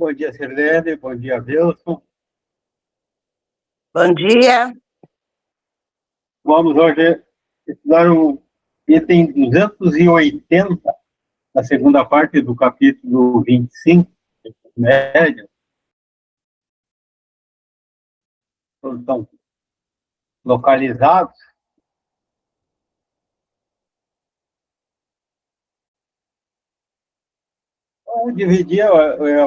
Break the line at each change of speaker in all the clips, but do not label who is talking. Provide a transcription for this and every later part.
bom dia, Sirlene, bom dia, Wilson.
Bom dia.
Vamos hoje estudar o item 280, a segunda parte do capítulo 25, média. Todos estão localizados. Vamos dividir, é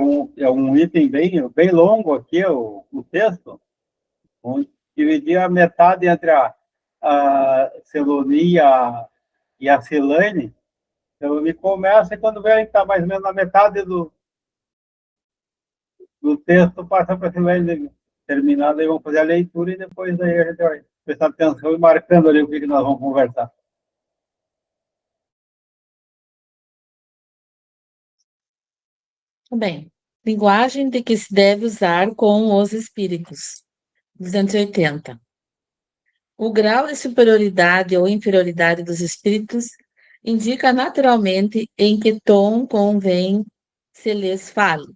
um item bem longo aqui, o texto. Vamos dividir a metade entre a Celoni e a Silane. Celoni começa e quando vê que está mais ou menos na metade do texto, passa para a Silane terminar, daí vamos fazer a leitura e depois daí a gente vai prestar atenção e marcando ali o que nós vamos conversar.
Bem, linguagem de que se deve usar com os espíritos. 280. O grau de superioridade ou inferioridade dos espíritos indica naturalmente em que tom convém se lhes fale.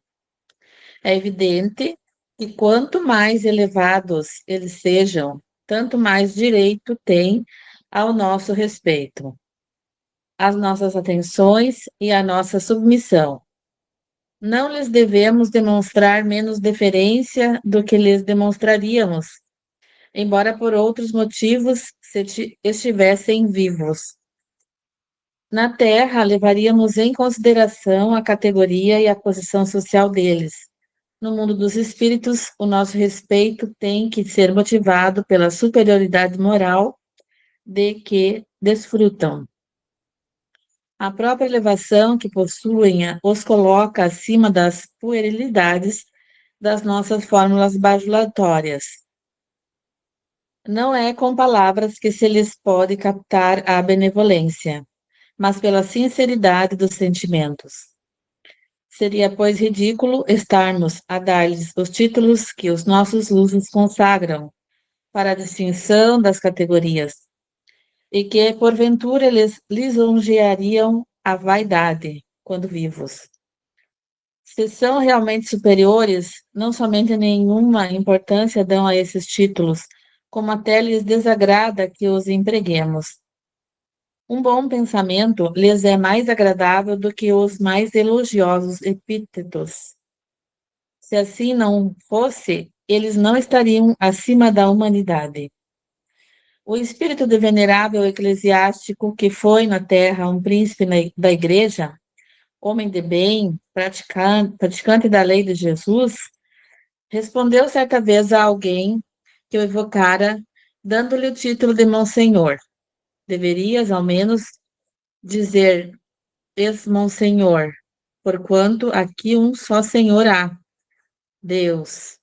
É evidente que quanto mais elevados eles sejam, tanto mais direito têm ao nosso respeito, às nossas atenções e à nossa submissão. Não lhes devemos demonstrar menos deferência do que lhes demonstraríamos, embora por outros motivos se estivessem vivos. Na Terra, levaríamos em consideração a categoria e a posição social deles. No mundo dos espíritos, o nosso respeito tem que ser motivado pela superioridade moral de que desfrutam. A própria elevação que possuem os coloca acima das puerilidades das nossas fórmulas bajulatórias. Não é com palavras que se lhes pode captar a benevolência, mas pela sinceridade dos sentimentos. Seria, pois, ridículo estarmos a dar-lhes os títulos que os nossos usos consagram para a distinção das categorias, e que, porventura, eles lisonjeariam a vaidade quando vivos. Se são realmente superiores, não somente nenhuma importância dão a esses títulos, como até lhes desagrada que os empreguemos. Um bom pensamento lhes é mais agradável do que os mais elogiosos epítetos. Se assim não fosse, eles não estariam acima da humanidade. O espírito do venerável eclesiástico, que foi na terra um príncipe da igreja, homem de bem, praticante da lei de Jesus, respondeu certa vez a alguém que o evocara, dando-lhe o título de Monsenhor. Deverias, ao menos, dizer ex-Monsenhor, porquanto aqui um só Senhor há, Deus.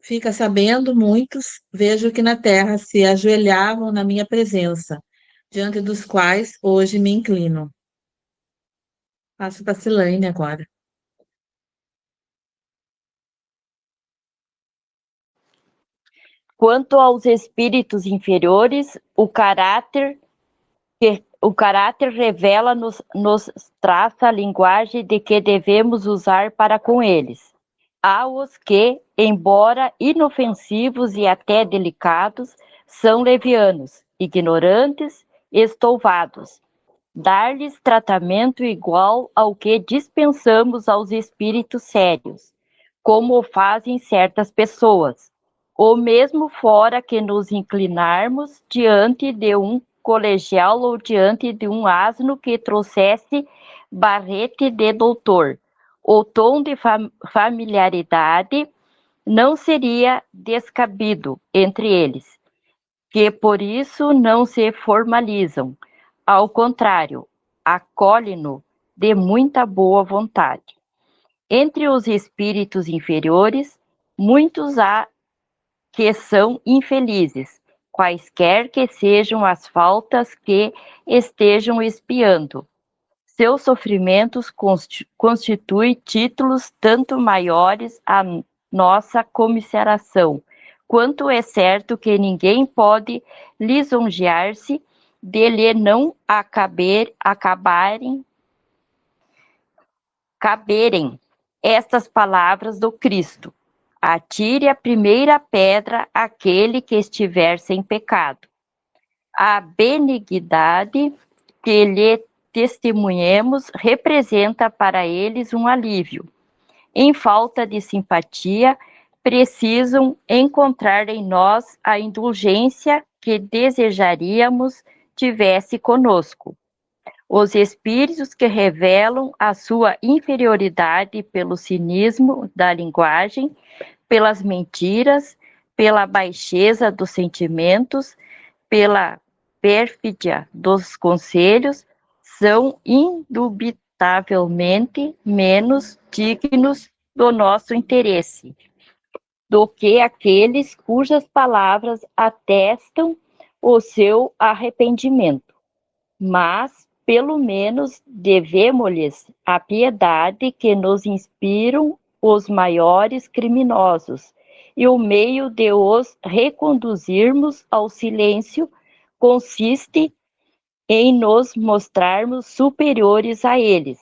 Fica sabendo, muitos, vejo que na terra se ajoelhavam na minha presença, diante dos quais hoje me inclino. Passo para a Silane agora.
Quanto aos espíritos inferiores, o caráter revela-nos traça a linguagem de que devemos usar para com eles. Há os que, embora inofensivos e até delicados, são levianos, ignorantes, estouvados. Dar-lhes tratamento igual ao que dispensamos aos espíritos sérios, como o fazem certas pessoas, ou mesmo fora que nos inclinarmos diante de um colegial ou diante de um asno que trouxesse barrete de doutor. O tom de familiaridade não seria descabido entre eles, que por isso não se formalizam. Ao contrário, acolhem-no de muita boa vontade. Entre os espíritos inferiores, muitos há que são infelizes, quaisquer que sejam as faltas que estejam expiando. Seus sofrimentos constituem títulos tanto maiores à nossa comiseração, quanto é certo que ninguém pode lisonjear-se de lhe não caberem estas palavras do Cristo: atire a primeira pedra aquele que estiver sem pecado. A benignidade que lhe testemunhemos representa para eles um alívio. Em falta de simpatia, precisam encontrar em nós a indulgência que desejaríamos tivesse conosco. Os espíritos que revelam a sua inferioridade pelo cinismo da linguagem, pelas mentiras, pela baixeza dos sentimentos, pela pérfidia dos conselhos, são indubitavelmente menos dignos do nosso interesse do que aqueles cujas palavras atestam o seu arrependimento. Mas, pelo menos, devemos-lhes a piedade que nos inspiram os maiores criminosos, e o meio de os reconduzirmos ao silêncio consiste em nos mostrarmos superiores a eles,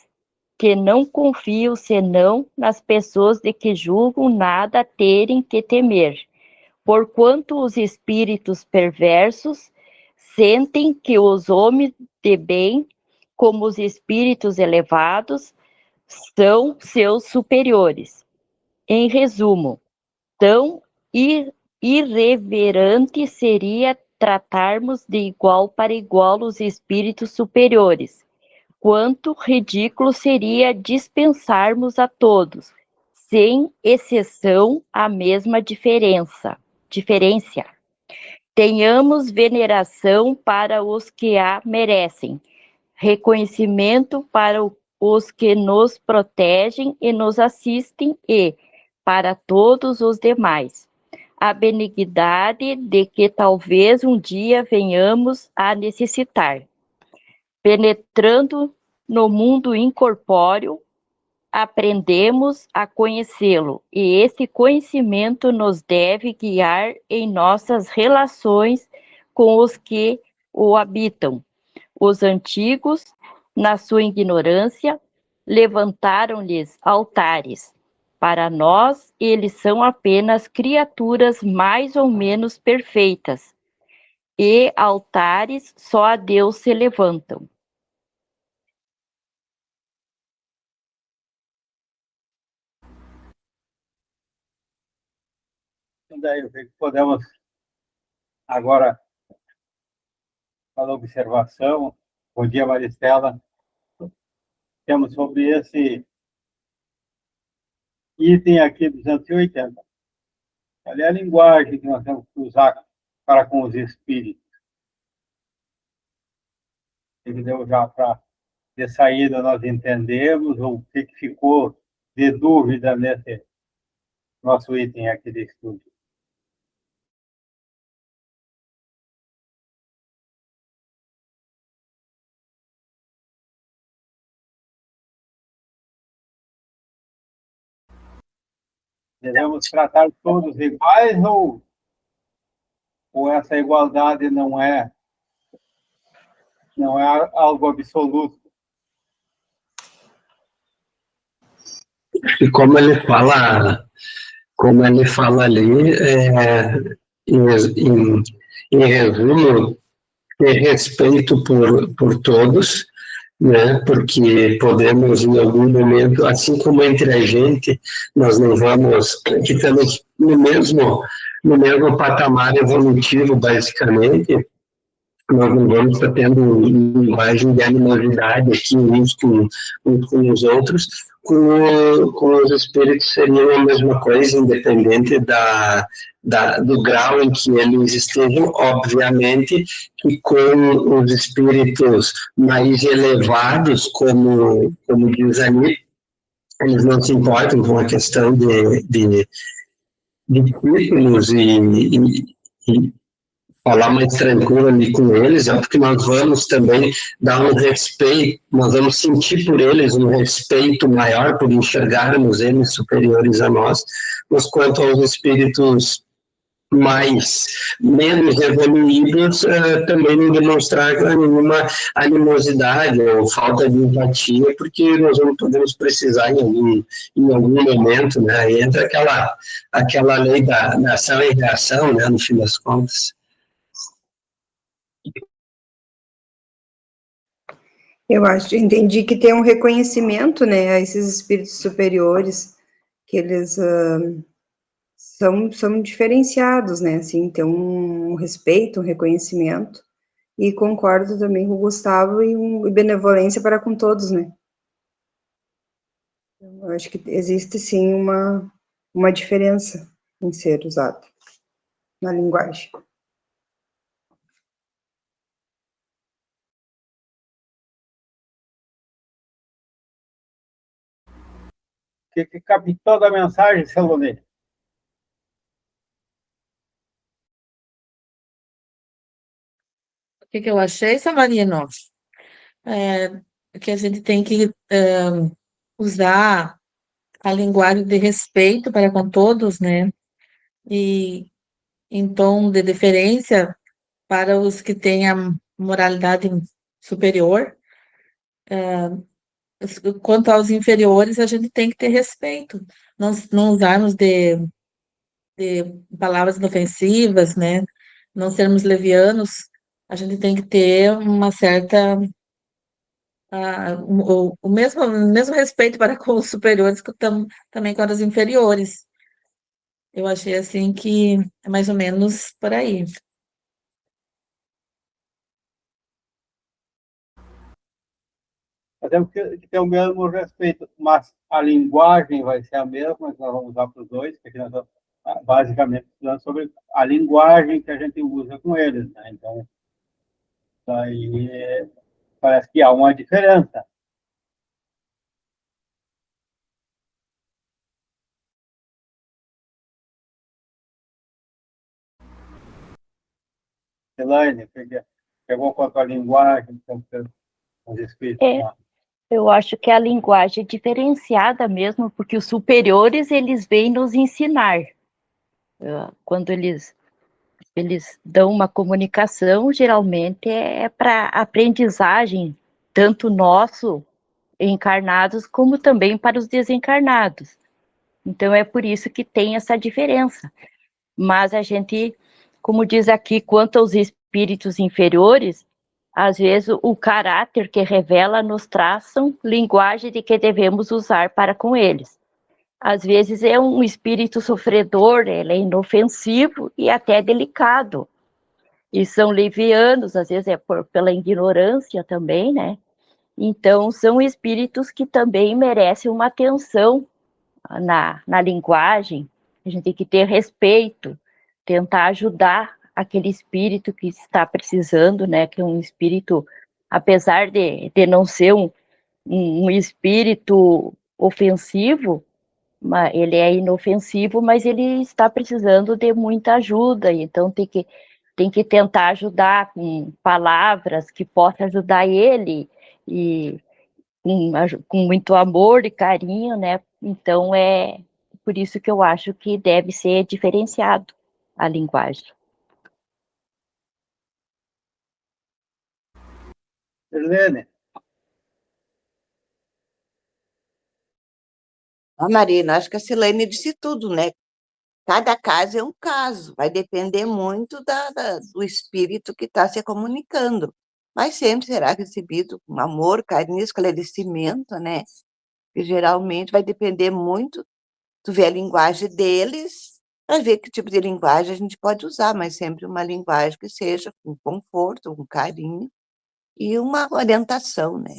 que não confiam senão nas pessoas de que julgam nada terem que temer, porquanto os espíritos perversos sentem que os homens de bem, como os espíritos elevados, são seus superiores. Em resumo, tão irreverente seria tratarmos de igual para igual os espíritos superiores, quanto ridículo seria dispensarmos a todos, sem exceção, a mesma diferença. Tenhamos veneração para os que a merecem, reconhecimento para os que nos protegem e nos assistem e, para todos os demais, a benignidade de que talvez um dia venhamos a necessitar. Penetrando no mundo incorpóreo, aprendemos a conhecê-lo, e esse conhecimento nos deve guiar em nossas relações com os que o habitam. Os antigos, na sua ignorância, levantaram-lhes altares. Para nós, eles são apenas criaturas mais ou menos perfeitas, e altares só a Deus se levantam.
Daí, o que podemos agora fazer observação? Bom dia, Maristela. Temos sobre esse item aqui 280. Qual é a linguagem que nós temos que usar para com os espíritos? Entendeu? Já para de saída nós entendemos o que ficou de dúvida nesse nosso item aqui de estudo. Devemos tratar todos iguais ou essa igualdade não é algo absoluto?
E como ele fala ali, em resumo, ter respeito por todos, né? Porque podemos, em algum momento, assim como entre a gente, nós não vamos, que estamos no mesmo patamar evolutivo, basicamente, nós não vamos estar tendo linguagem de animosidade aqui uns com os outros, com os espíritos seria a mesma coisa, independente do grau em que eles estejam, obviamente, que com os espíritos mais elevados, como diz ali, eles não se importam com a questão de títulos e falar mais tranquilo ali com eles, é porque nós vamos também dar um respeito, nós vamos sentir por eles um respeito maior, por enxergarmos eles superiores a nós, mas quanto aos espíritos menos evoluídos também não demonstrar nenhuma animosidade ou falta de empatia, porque nós não podemos precisar em algum momento, né? Aí entra aquela lei da ação e reação, né, no fim das contas.
Entendi que tem um reconhecimento, né, a esses espíritos superiores, que eles são diferenciados, né, assim, tem um respeito, um reconhecimento, e concordo também com o Gustavo, e benevolência para com todos, né. Eu acho que existe, sim, uma diferença em ser usado na linguagem.
O que captou da mensagem, Salomé?
O que eu achei, Samarino? Que a gente tem que usar a linguagem de respeito para com todos, né? E em tom de deferência para os que têm a moralidade superior. Quanto aos inferiores, a gente tem que ter respeito, não usarmos de palavras inofensivas, né? Não sermos levianos, a gente tem que ter uma certa o mesmo respeito para com os superiores que também com os inferiores. Eu achei assim que é mais ou menos por aí.
Nós temos que ter o mesmo respeito, mas a linguagem vai ser a mesma, nós vamos usar para os dois, porque nós estamos basicamente estudando sobre a linguagem que a gente usa com eles, né? Então, aí parece que há uma diferença. Elaine, pegou quanto à linguagem, então, os espíritos.
Eu acho que a linguagem é diferenciada mesmo, porque os superiores, eles vêm nos ensinar. Quando eles dão uma comunicação, geralmente é para aprendizagem, tanto nosso, encarnados, como também para os desencarnados. Então, é por isso que tem essa diferença. Mas a gente, como diz aqui, quanto aos espíritos inferiores, às vezes o caráter que revela nos traçam linguagem de que devemos usar para com eles. Às vezes é um espírito sofredor, ele é inofensivo e até delicado. E são levianos, às vezes pela ignorância também, né? Então, são espíritos que também merecem uma atenção na linguagem. A gente tem que ter respeito, tentar ajudar aquele espírito que está precisando, né? Que é um espírito, apesar de não ser um espírito ofensivo, ele é inofensivo, mas ele está precisando de muita ajuda, então tem que tentar ajudar com palavras que possam ajudar ele, e com muito amor e carinho, né? Então é por isso que eu acho que deve ser diferenciado a linguagem.
Helene.
Marina, acho que a Silene disse tudo, né? Cada caso é um caso, vai depender muito do espírito que está se comunicando, mas sempre será recebido com amor, carinho, esclarecimento, né? E geralmente vai depender muito, tu vê a linguagem deles, para ver que tipo de linguagem a gente pode usar, mas sempre uma linguagem que seja com conforto, com carinho e uma orientação, né?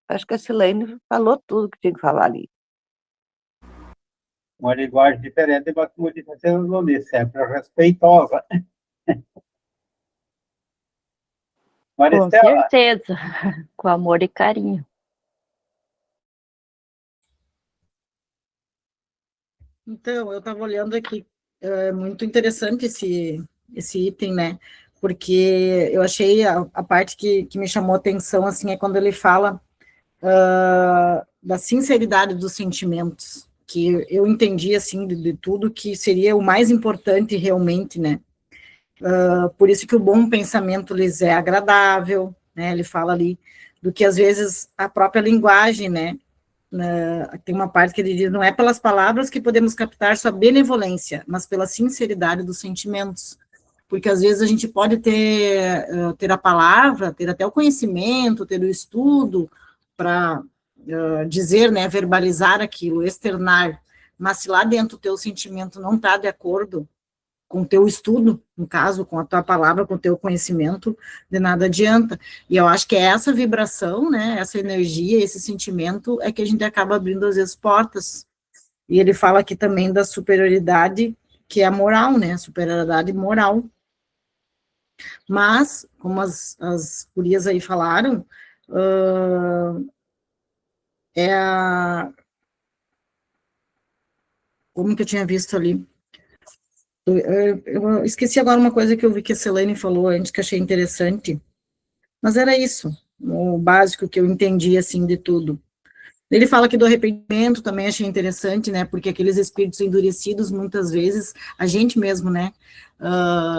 Acho que a Silene falou tudo que tinha que falar ali.
Uma linguagem diferente, mas como disse a Loni, sempre respeitosa.
Com certeza, com amor e carinho.
Então, eu estava olhando aqui, é muito interessante esse item, né? Porque eu achei a parte que me chamou a atenção, assim, é quando ele fala da sinceridade dos sentimentos, que eu entendi, assim, de tudo, que seria o mais importante realmente, né? Por isso que o bom pensamento lhes é agradável, né? Ele fala ali do que, às vezes, a própria linguagem, né? Tem uma parte que ele diz, não é pelas palavras que podemos captar sua benevolência, mas pela sinceridade dos sentimentos. Porque, às vezes, a gente pode ter a palavra, ter até o conhecimento, ter o estudo para dizer, né, verbalizar aquilo, externar, mas se lá dentro o teu sentimento não está de acordo com o teu estudo, no caso, com a tua palavra, com o teu conhecimento, de nada adianta. E eu acho que é essa vibração, né, essa energia, esse sentimento, é que a gente acaba abrindo, às vezes, portas. E ele fala aqui também da superioridade, que é a moral, né, a superioridade moral. Mas, como as gurias aí falaram, como que eu tinha visto ali? Eu esqueci agora uma coisa que eu vi que a Selene falou antes, que achei interessante, mas era isso, o básico que eu entendi, assim, de tudo. Ele fala que do arrependimento também achei interessante, né, porque aqueles espíritos endurecidos, muitas vezes, a gente mesmo, né,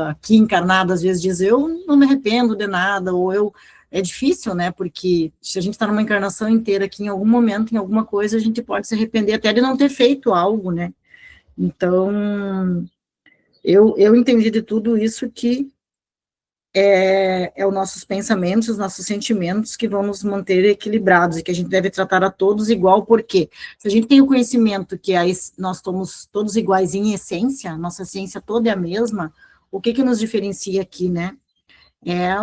aqui encarnado, às vezes diz, eu não me arrependo de nada, ou eu, é difícil, né, porque se a gente está numa encarnação inteira aqui, em algum momento, em alguma coisa, a gente pode se arrepender até de não ter feito algo, né, então, eu entendi de tudo isso que é os nossos pensamentos, os nossos sentimentos que vão nos manter equilibrados e que a gente deve tratar a todos igual, porque se a gente tem o conhecimento que nós somos todos iguais em essência, nossa essência toda é a mesma, o que nos diferencia aqui, né? É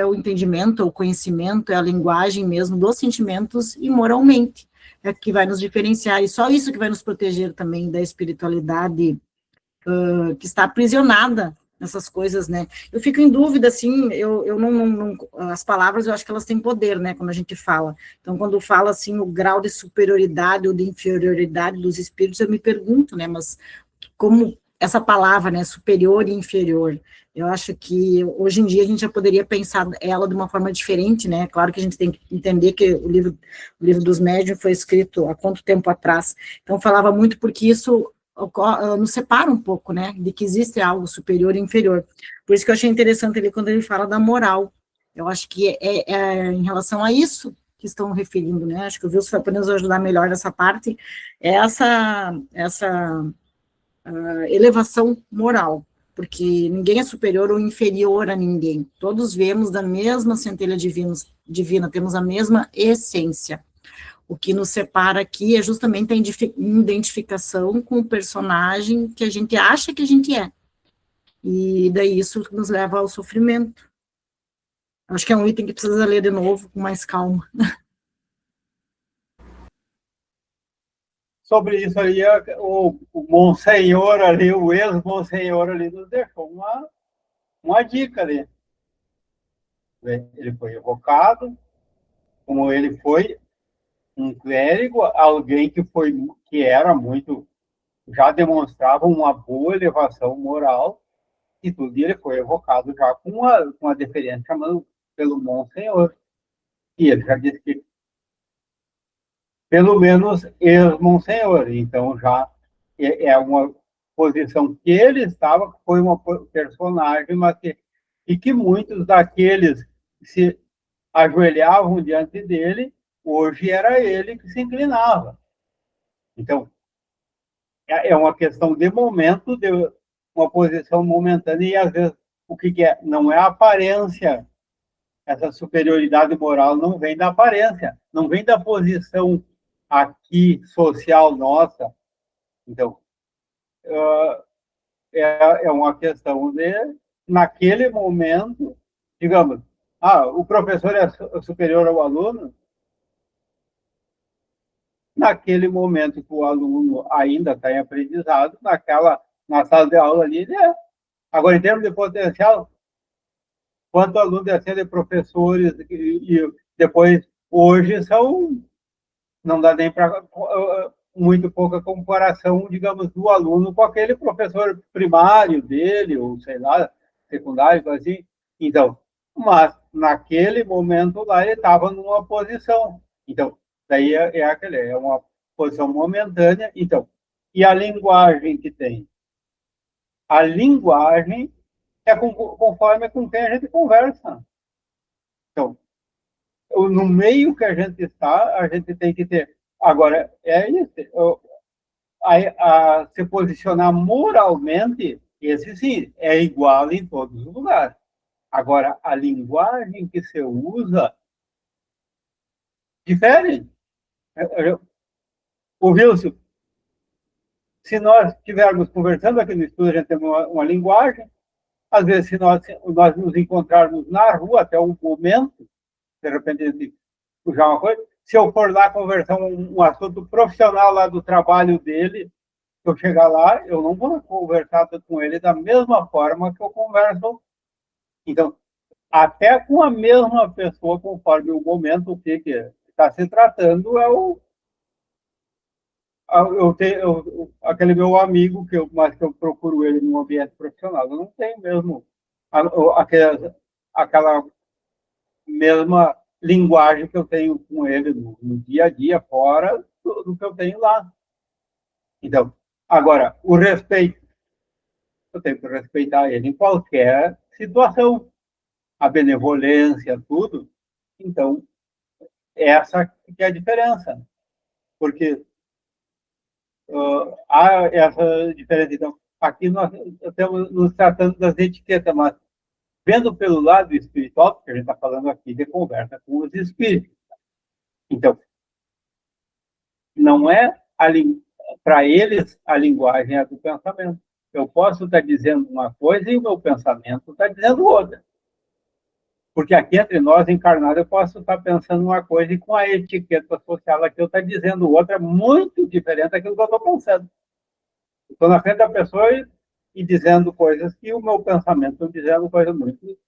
o entendimento, o conhecimento, é a linguagem mesmo dos sentimentos e moralmente, é que vai nos diferenciar, e só isso que vai nos proteger também da espiritualidade que está aprisionada nessas coisas, né? Eu fico em dúvida, assim, eu não, as palavras, eu acho que elas têm poder, né, quando a gente fala. Então, quando fala, assim, o grau de superioridade ou de inferioridade dos espíritos, eu me pergunto, né, mas como essa palavra, né, superior e inferior, eu acho que hoje em dia a gente já poderia pensar ela de uma forma diferente, né? Claro que a gente tem que entender que o livro dos médiuns foi escrito há quanto tempo atrás, então falava muito porque isso nos separa um pouco, né, de que existe algo superior e inferior. Por isso que eu achei interessante ele quando ele fala da moral. Eu acho que é em relação a isso que estão referindo, né? Acho que o Wilson vai poder nos ajudar melhor nessa parte, essa elevação moral, porque ninguém é superior ou inferior a ninguém. Todos vemos da mesma centelha divina, temos a mesma essência. O que nos separa aqui é justamente a identificação com o personagem que a gente acha que a gente é. E daí isso nos leva ao sofrimento. Acho que é um item que precisa ler de novo, com mais calma.
Sobre isso ali, o Monsenhor ali, o ex-Monsenhor ali, nos deixou uma dica ali. Ele foi evocado, como ele foi um clérigo, alguém que era muito, já demonstrava uma boa elevação moral, e tudo, e ele foi evocado já com uma deferência chamando pelo Monsenhor. E ele já disse que, pelo menos, ex-Monsenhor. Então, já é uma posição que ele estava, foi uma personagem, mas que muitos daqueles que se ajoelhavam diante dele, hoje era ele que se inclinava. Então, é uma questão de momento, de uma posição momentânea, e às vezes o que é? Não é a aparência. Essa superioridade moral não vem da aparência, não vem da posição aqui social nossa. Então, é uma questão de, naquele momento, digamos, o professor é superior ao aluno. Naquele momento que o aluno ainda está em aprendizado, na sala de aula ali, ele é. Agora, em termos de potencial, quanto aluno descendo de professores, e depois, hoje, não dá nem para muito pouca comparação, digamos, do aluno com aquele professor primário dele, ou sei lá, secundário, assim. Então, mas naquele momento lá ele estava numa posição. Então, daí é uma posição momentânea. Então, e a linguagem que tem? A linguagem é conforme com quem a gente conversa. Então, no meio que a gente está, a gente tem que ter. Agora, é isso. Se posicionar moralmente, esse sim, é igual em todos os lugares. Agora, a linguagem que você usa difere. O Wilson, se nós estivermos conversando aqui no estúdio, a gente tem uma linguagem. Às vezes, se nós nos encontrarmos na rua até um momento, de repente, a gente puxar uma coisa, se eu for lá conversar um assunto profissional lá do trabalho dele, se eu chegar lá, eu não vou conversar com ele da mesma forma que eu converso. Então, até com a mesma pessoa, conforme o momento, o que está se tratando, aquele meu amigo, mas que eu procuro ele no ambiente profissional. Eu não tenho mesmo aquela mesma linguagem que eu tenho com ele no dia a dia, fora do que eu tenho lá. Então, agora, o respeito. Eu tenho que respeitar ele em qualquer situação. A benevolência, tudo. Então, essa que é a diferença. Porque há essa diferença. Então, aqui nós estamos nos tratando das etiquetas, mas vendo pelo lado espiritual, porque a gente está falando aqui de conversa com os espíritos. Então, não é para eles a linguagem é do pensamento. Eu posso estar dizendo uma coisa e o meu pensamento está dizendo outra. Porque aqui entre nós, encarnados, eu posso estar pensando uma coisa e com a etiqueta social aqui eu estou dizendo outra muito diferente daquilo que eu estou pensando. Estou na frente da pessoa e dizendo coisas que o meu pensamento está dizendo coisas muito,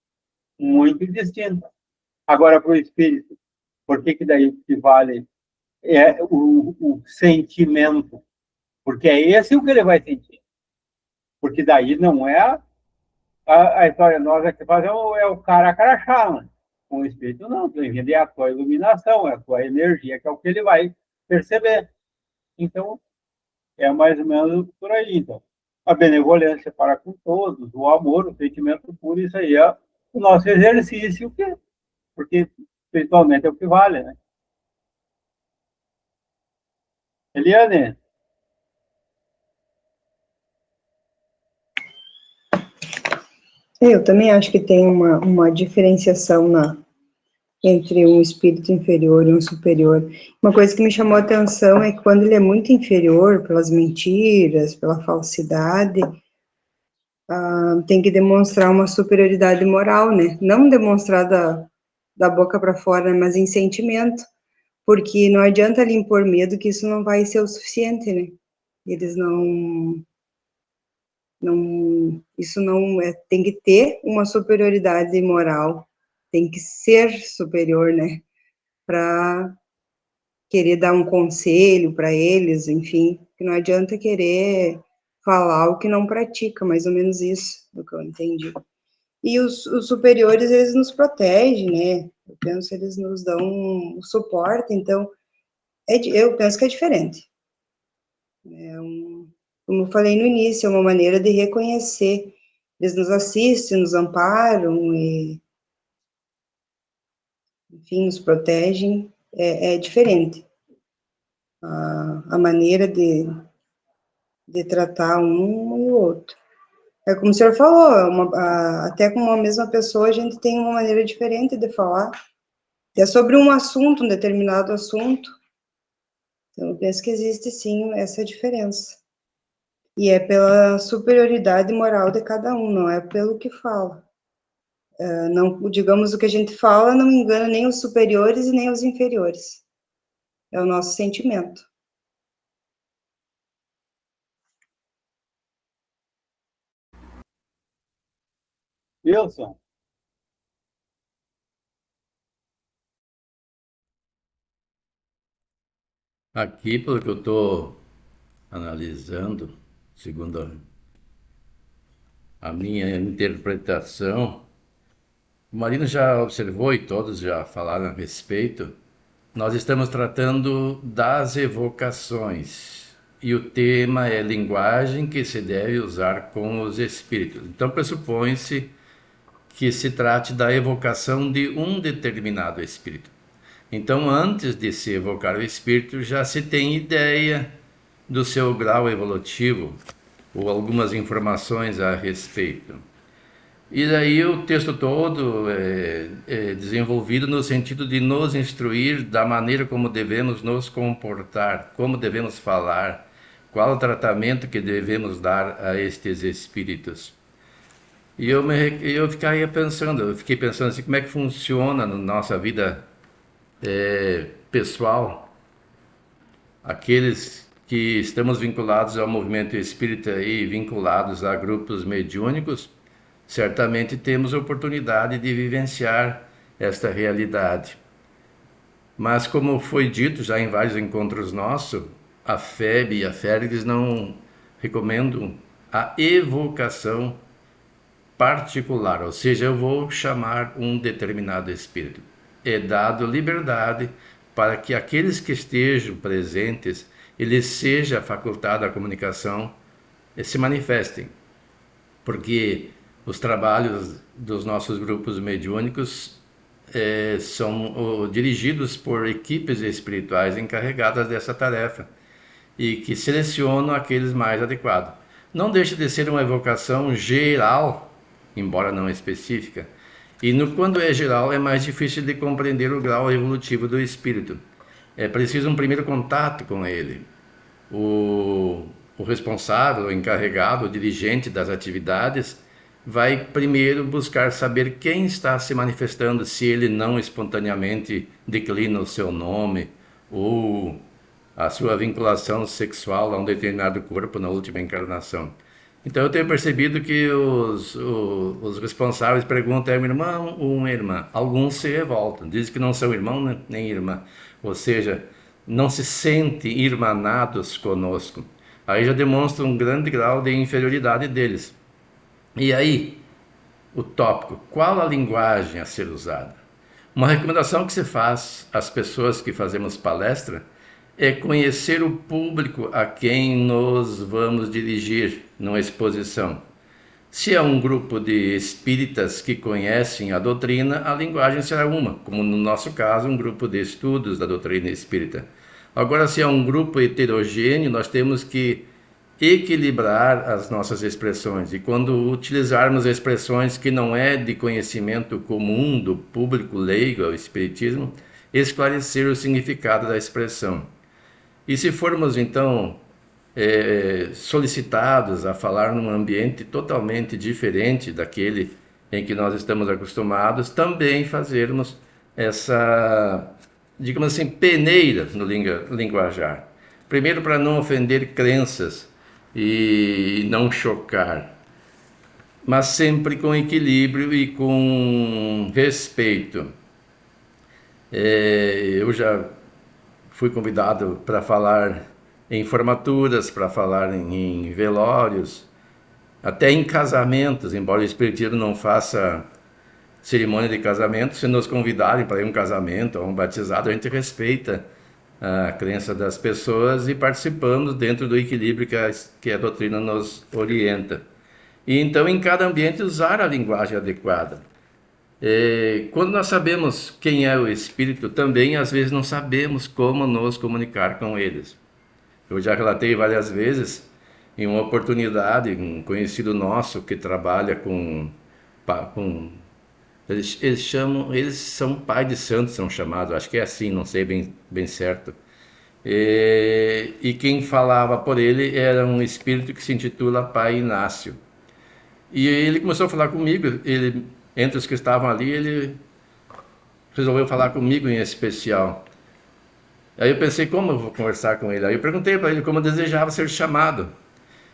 muito distintas. Agora, para o espírito, por que daí que vale o sentimento? Porque é esse o que ele vai sentir. Porque daí não é a história nossa que faz é o cara crachá, né? Com o espírito não, é a tua iluminação, é a tua energia, que é o que ele vai perceber. Então, é mais ou menos por aí. Então, a benevolência para com todos, o amor, o sentimento puro, isso aí é o nosso exercício, porque espiritualmente é o que vale, né? Eliane?
Eu também acho que tem uma diferenciação entre um espírito inferior e um superior. Uma coisa que me chamou a atenção é que quando ele é muito inferior, pelas mentiras, pela falsidade, tem que demonstrar uma superioridade moral, né? Não demonstrar da boca para fora, mas em sentimento, porque não adianta lhe impor medo, que isso não vai ser o suficiente, né? Eles isso não tem que ter uma superioridade moral, tem que ser superior, né? Para querer dar um conselho para eles, enfim, que não adianta querer falar o que não pratica, mais ou menos isso, do que eu entendi. E os superiores, eles nos protegem, né? Eu penso, eles nos dão um suporte, então, eu penso que é diferente. Como eu falei no início, é uma maneira de reconhecer. Eles nos assistem, nos amparam e, enfim, nos protegem. É diferente. A maneira de tratar um e o outro. É como o senhor falou, até com uma mesma pessoa a gente tem uma maneira diferente de falar. É sobre um assunto, um determinado assunto. Então, eu penso que existe sim essa diferença. E é pela superioridade moral de cada um, não é pelo que fala. Não, digamos, o que a gente fala não engana nem os superiores e nem os inferiores. É o nosso sentimento.
Wilson?
Aqui, pelo que eu estou analisando, segundo a minha interpretação, o Marino já observou e todos já falaram a respeito Nós estamos tratando das evocações e o tema é linguagem que se deve usar com os espíritos. Então pressupõe-se que se trate da evocação de um determinado espírito. Então, antes de se evocar o espírito, já se tem ideia do seu grau evolutivo ou algumas informações a respeito. E daí o texto todo é desenvolvido no sentido de nos instruir da maneira como devemos nos comportar, como devemos falar, qual o tratamento que devemos dar a estes espíritos. E eu fiquei pensando assim, como é que funciona na nossa vida pessoal, aqueles que estamos vinculados ao movimento espírita e vinculados a grupos mediúnicos, certamente temos oportunidade de vivenciar esta realidade. Mas, como foi dito já em vários encontros nossos, a FEB e a Férgues não recomendam a evocação particular, ou seja, eu vou chamar um determinado espírito. É dado liberdade para que aqueles que estejam presentes, eles seja facultada a comunicação e se manifestem, porque os trabalhos dos nossos grupos mediúnicos são dirigidos por equipes espirituais encarregadas dessa tarefa e que selecionam aqueles mais adequados. Não deixa de ser uma evocação geral, embora não específica, e quando é geral é mais difícil de compreender o grau evolutivo do espírito. É preciso um primeiro contato com ele. O responsável, o encarregado, o dirigente das atividades vai primeiro buscar saber quem está se manifestando, se ele não espontaneamente declina o seu nome ou a sua vinculação sexual a um determinado corpo na última encarnação. Então eu tenho percebido que os responsáveis perguntam: é um irmão ou uma irmã? Alguns se revoltam, dizem que não são irmão nem irmã, ou seja, não se sentem irmanados conosco. Aí já demonstra um grande grau de inferioridade deles. E aí, o tópico: qual a linguagem a ser usada? Uma recomendação que se faz às pessoas que fazemos palestra é conhecer o público a quem nos vamos dirigir numa exposição. Se é um grupo de espíritas que conhecem a doutrina, a linguagem será uma, como no nosso caso, um grupo de estudos da doutrina espírita. Agora, se é um grupo heterogêneo, nós temos que equilibrar as nossas expressões. E quando utilizarmos expressões que não é de conhecimento comum do público leigo ao espiritismo, esclarecer o significado da expressão. E se formos, então, solicitados a falar num ambiente totalmente diferente daquele em que nós estamos acostumados, também fazermos essa, digamos assim, peneira no linguajar. Primeiro, para não ofender crenças e não chocar, mas sempre com equilíbrio e com respeito. Eu já fui convidado para falar em formaturas, para falar em velórios, até em casamentos, embora o espiritismo não faça cerimônia de casamento. Se nos convidarem para ir a um casamento ou um batizado, a gente respeita a crença das pessoas e participamos dentro do equilíbrio que a doutrina nos orienta. E então, em cada ambiente, usar a linguagem adequada. Quando nós sabemos quem é o espírito, também às vezes não sabemos como nos comunicar com eles. Eu já relatei várias vezes, em uma oportunidade, um conhecido nosso que trabalha com eles são pai de santos, são chamados, acho que é assim, não sei bem certo. E quem falava por ele era um espírito que se intitula Pai Inácio. E ele começou a falar comigo, entre os que estavam ali, ele resolveu falar comigo em especial. Aí eu pensei, como eu vou conversar com ele? Aí eu perguntei para ele como eu desejava ser chamado.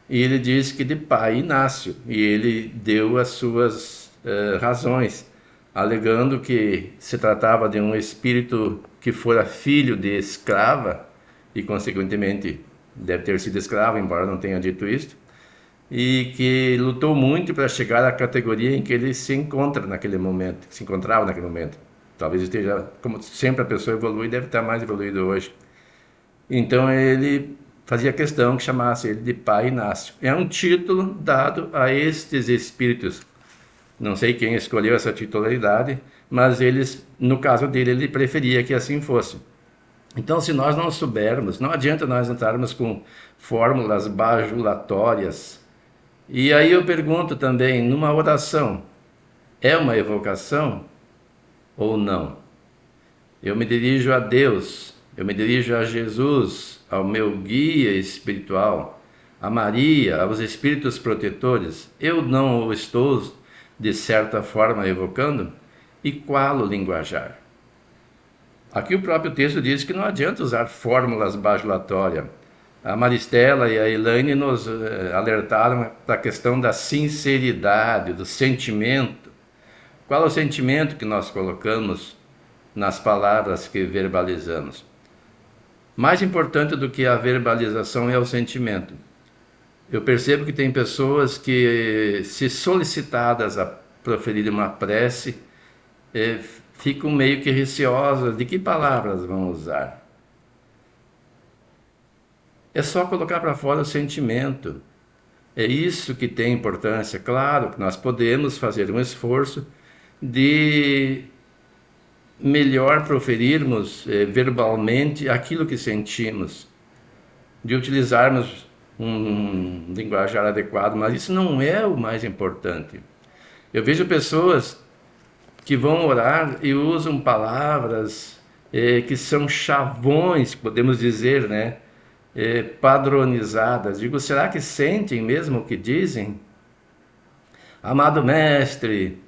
E ele disse que de Pai Inácio. E ele deu as suas razões, alegando que se tratava de um espírito que fora filho de escrava, e consequentemente deve ter sido escravo, embora não tenha dito isso, e que lutou muito para chegar à categoria em que ele se encontrava naquele momento. Talvez esteja, como sempre a pessoa evolui, deve estar mais evoluído hoje. Então ele fazia questão que chamasse ele de Pai Inácio. É um título dado a estes espíritos. Não sei quem escolheu essa titularidade, mas eles, no caso dele, ele preferia que assim fosse. Então, se nós não soubermos, não adianta nós entrarmos com fórmulas bajulatórias. E aí eu pergunto também, numa oração, é uma evocação ou não? Eu me dirijo a Deus, eu me dirijo a Jesus, ao meu guia espiritual, a Maria, aos espíritos protetores. Eu não o estou, de certa forma, evocando? E qual o linguajar? Aqui o próprio texto diz que não adianta usar fórmulas bajulatórias. A Maristela e a Elaine nos alertaram para a questão da sinceridade, do sentimento. Qual é o sentimento que nós colocamos nas palavras que verbalizamos? Mais importante do que a verbalização é o sentimento. Eu percebo que tem pessoas que, se solicitadas a proferir uma prece, ficam meio que receosas de que palavras vão usar. É só colocar para fora o sentimento. É isso que tem importância. Claro que nós podemos fazer um esforço de melhor proferirmos verbalmente aquilo que sentimos, de utilizarmos um linguajar adequado, mas isso não é o mais importante. Eu vejo pessoas que vão orar e usam palavras que são chavões, podemos dizer, né? Padronizadas. Digo, será que sentem mesmo o que dizem? Amado mestre.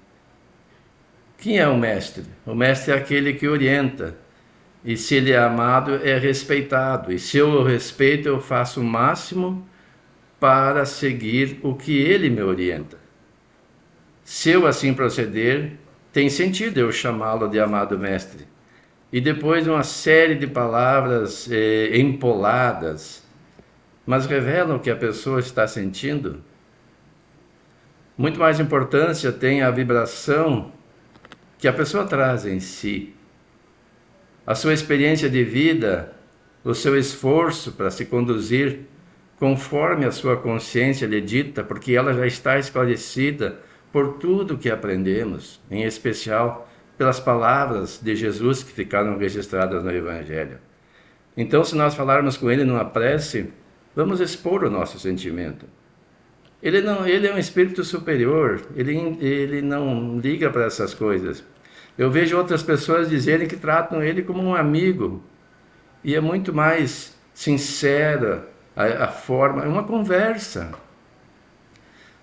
Quem é o mestre? O mestre é aquele que orienta. E se ele é amado, é respeitado. E se eu o respeito, eu faço o máximo para seguir o que ele me orienta. Se eu assim proceder, tem sentido eu chamá-lo de amado mestre. E depois uma série de palavras empoladas, mas revelam o que a pessoa está sentindo. Muito mais importância tem a vibração que a pessoa traz em si. A sua experiência de vida, o seu esforço para se conduzir conforme a sua consciência lhe dita, porque ela já está esclarecida por tudo que aprendemos, em especial pelas palavras de Jesus que ficaram registradas no Evangelho. Então, se nós falarmos com ele numa prece, vamos expor o nosso sentimento. Ele é um espírito superior, ele não liga para essas coisas. Eu vejo outras pessoas dizerem que tratam ele como um amigo, e é muito mais sincera a forma, é uma conversa.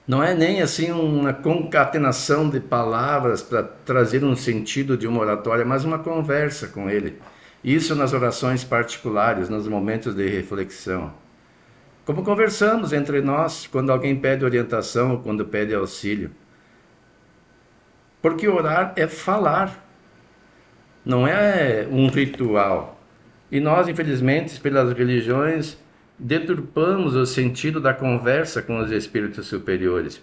Não é nem assim uma concatenação de palavras para trazer um sentido de uma oratória, mas uma conversa com ele. Isso nas orações particulares, nos momentos de reflexão. Como conversamos entre nós quando alguém pede orientação ou quando pede auxílio. Porque orar é falar, não é um ritual. E nós, infelizmente, pelas religiões, deturpamos o sentido da conversa com os espíritos superiores.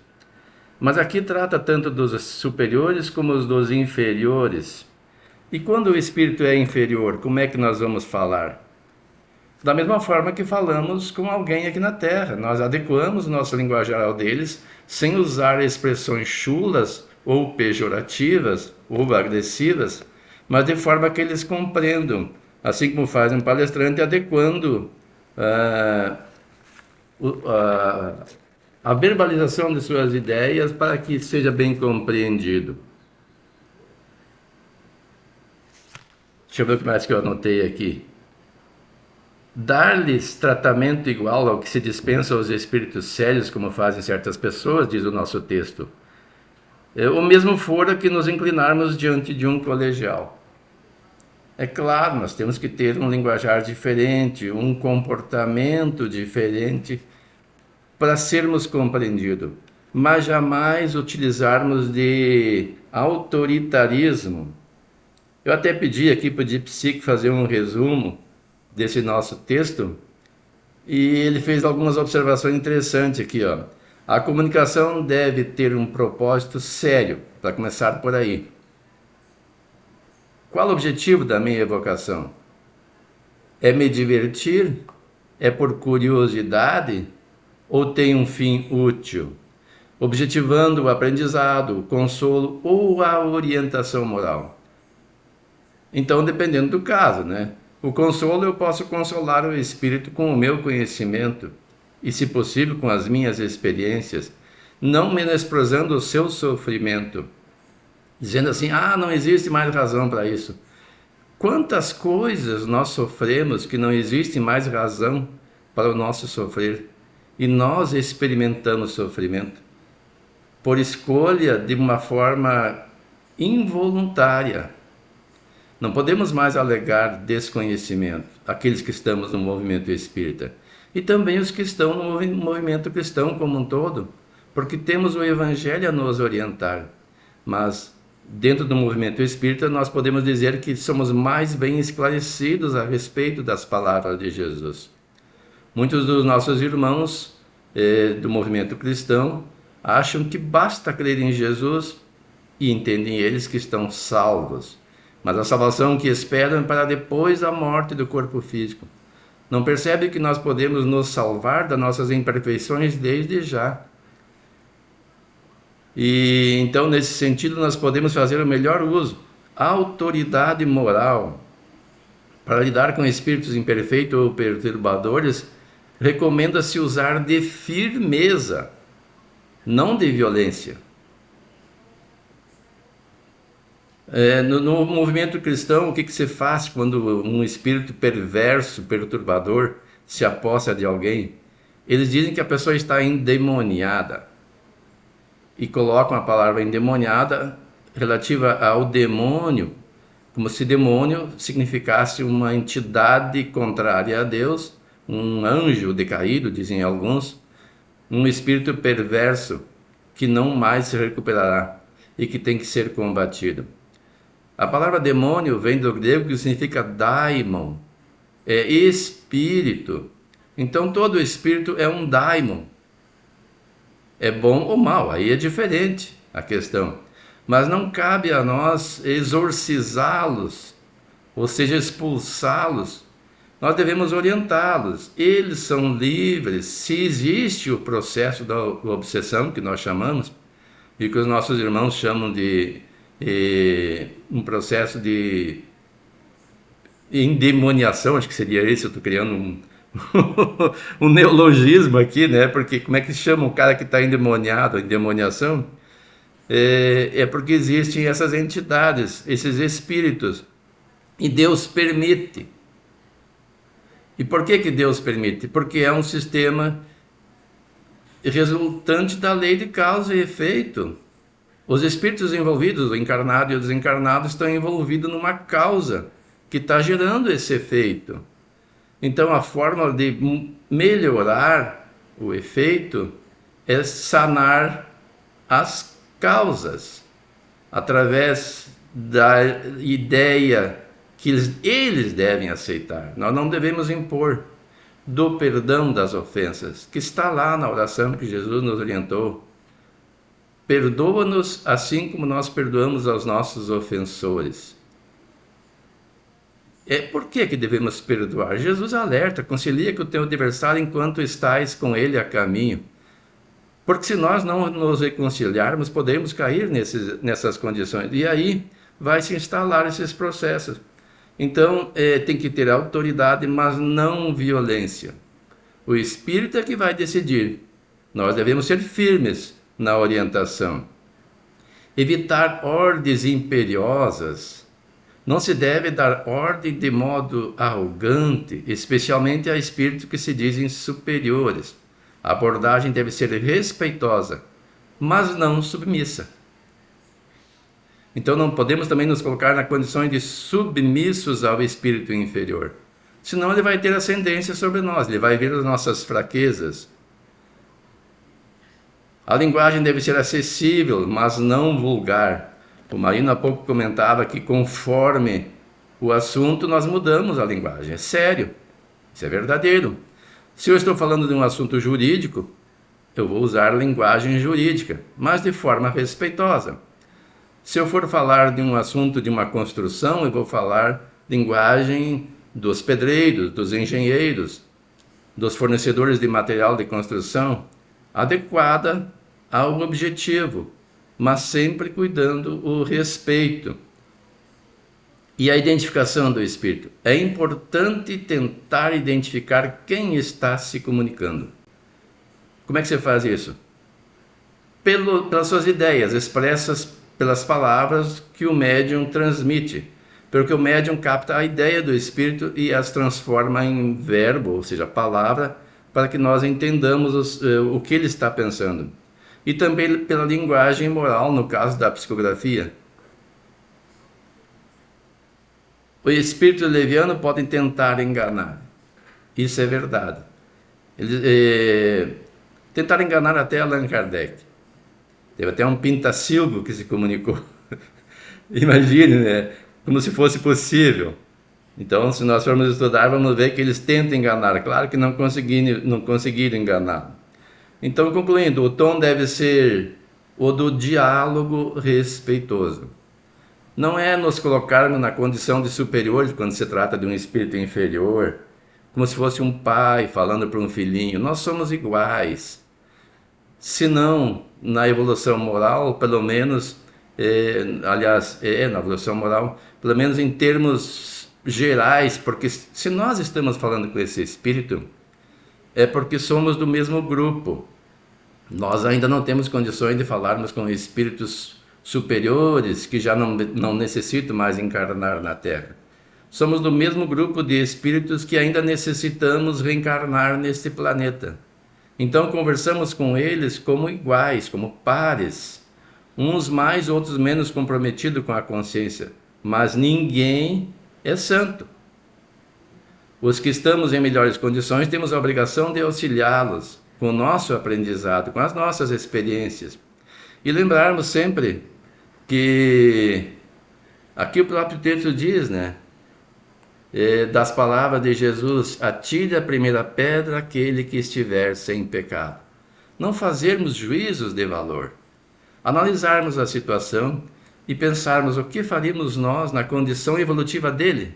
Mas aqui trata tanto dos superiores como dos inferiores. E quando o espírito é inferior, como é que nós vamos falar? Da mesma forma que falamos com alguém aqui na Terra. Nós adequamos o nosso linguajar ao deles, sem usar expressões chulas ou pejorativas ou agressivas, mas de forma que eles compreendam, assim como faz um palestrante adequando a verbalização de suas ideias para que seja bem compreendido. Deixa eu ver o que mais que eu anotei aqui. Dar-lhes tratamento igual ao que se dispensa aos espíritos sérios, como fazem certas pessoas, diz o nosso texto. O mesmo fora que nos inclinarmos diante de um colegial. É claro, nós temos que ter um linguajar diferente, um comportamento diferente para sermos compreendidos, mas jamais utilizarmos de autoritarismo. Eu até pedi aqui para o Dipsic fazer um resumo desse nosso texto e ele fez algumas observações interessantes aqui, ó. A comunicação deve ter um propósito sério, para começar por aí. Qual o objetivo da minha evocação? É me divertir? É por curiosidade? Ou tem um fim útil, objetivando o aprendizado, o consolo ou a orientação moral? Então, dependendo do caso, né? O consolo, eu posso consolar o espírito com o meu conhecimento e, se possível, com as minhas experiências, não menosprezando o seu sofrimento, dizendo assim: ah, não existe mais razão para isso. Quantas coisas nós sofremos que não existe mais razão para o nosso sofrer, e nós experimentamos sofrimento por escolha de uma forma involuntária. Não podemos mais alegar desconhecimento, aqueles que estamos no movimento espírita, e também os que estão no movimento cristão como um todo, porque temos o Evangelho a nos orientar. Mas, dentro do movimento espírita, nós podemos dizer que somos mais bem esclarecidos a respeito das palavras de Jesus. Muitos dos nossos irmãos do movimento cristão acham que basta crer em Jesus e entendem eles que estão salvos. Mas a salvação que esperam é para depois da morte do corpo físico. Não percebe que nós podemos nos salvar das nossas imperfeições desde já. E então, nesse sentido, nós podemos fazer o melhor uso. A autoridade moral para lidar com espíritos imperfeitos ou perturbadores recomenda-se usar de firmeza, não de violência. No movimento cristão, o que se faz quando um espírito perverso, perturbador, se apossa de alguém? Eles dizem que a pessoa está endemoniada e colocam a palavra endemoniada relativa ao demônio, como se demônio significasse uma entidade contrária a Deus, um anjo decaído, dizem alguns, um espírito perverso que não mais se recuperará e que tem que ser combatido. A palavra demônio vem do grego, que significa daimon, é espírito. Então todo espírito é um daimon. É bom ou mal, aí é diferente a questão. Mas não cabe a nós exorcizá-los, ou seja, expulsá-los. Nós devemos orientá-los. Eles são livres. Se existe o processo da obsessão, que nós chamamos, e que os nossos irmãos chamam de um processo de endemoniação, acho que seria esse, eu estou criando um neologismo aqui, né? Porque como é que se chama o cara que está endemoniado, endemoniação? É porque existem essas entidades, esses espíritos, e Deus permite. E por que Deus permite? Porque é um sistema resultante da lei de causa e efeito. Os espíritos envolvidos, o encarnado e o desencarnado, estão envolvidos numa causa que está gerando esse efeito. Então, a forma de melhorar o efeito é sanar as causas, através da ideia que eles devem aceitar. Nós não devemos impor, do perdão das ofensas, que está lá na oração que Jesus nos orientou. Perdoa-nos assim como nós perdoamos aos nossos ofensores. Por que devemos perdoar? Jesus alerta: concilia com o teu adversário enquanto estais com ele a caminho. Porque se nós não nos reconciliarmos, podemos cair nessas condições. E aí vai se instalar esses processos. Então, tem que ter autoridade, mas não violência. O espírito é que vai decidir. Nós devemos ser firmes na orientação. Evitar ordens imperiosas. Não se deve dar ordem de modo arrogante, especialmente a espíritos que se dizem superiores. A abordagem deve ser respeitosa, mas não submissa. Então não podemos também nos colocar na condição de submissos ao espírito inferior. Senão ele vai ter ascendência sobre nós, ele vai ver as nossas fraquezas. A linguagem deve ser acessível, mas não vulgar. O Marino há pouco comentava que conforme o assunto nós mudamos a linguagem. É sério, isso é verdadeiro. Se eu estou falando de um assunto jurídico, eu vou usar linguagem jurídica, mas de forma respeitosa. Se eu for falar de um assunto de uma construção, eu vou falar linguagem dos pedreiros, dos engenheiros, dos fornecedores de material de construção, adequada ao objetivo, mas sempre cuidando o respeito. E a identificação do espírito. É importante tentar identificar quem está se comunicando. Como é que você faz isso? Pelas suas ideias expressas pelas palavras que o médium transmite. Porque o médium capta a ideia do espírito e as transforma em verbo, ou seja, palavra, para que nós entendamos o que ele está pensando. E também pela linguagem moral, no caso da psicografia. O espírito leviano pode tentar enganar. Isso é verdade. Tentaram enganar até Allan Kardec. Teve até um pintacilgo que se comunicou. Imagine, né? Como se fosse possível. Então, se nós formos estudar, vamos ver que eles tentam enganar. Claro que não conseguiram enganar. Então, concluindo, o tom deve ser o do diálogo respeitoso. Não é nos colocarmos na condição de superiores quando se trata de um espírito inferior, como se fosse um pai falando para um filhinho. Nós somos iguais. Se não, na evolução moral, pelo menos, na evolução moral, pelo menos em termos gerais, porque se nós estamos falando com esse espírito, é porque somos do mesmo grupo. Nós ainda não temos condições de falarmos com espíritos superiores que já não necessitam mais encarnar na Terra. Somos do mesmo grupo de espíritos que ainda necessitamos reencarnar neste planeta. Então conversamos com eles como iguais, como pares, uns mais, outros menos comprometidos com a consciência, mas ninguém é santo. Os que estamos em melhores condições temos a obrigação de auxiliá-los com o nosso aprendizado, com as nossas experiências. E lembrarmos sempre que aqui o próprio texto diz, né? Das palavras de Jesus: atire a primeira pedra aquele que estiver sem pecado. Não fazermos juízos de valor. Analisarmos a situação e pensarmos o que faríamos nós na condição evolutiva dele.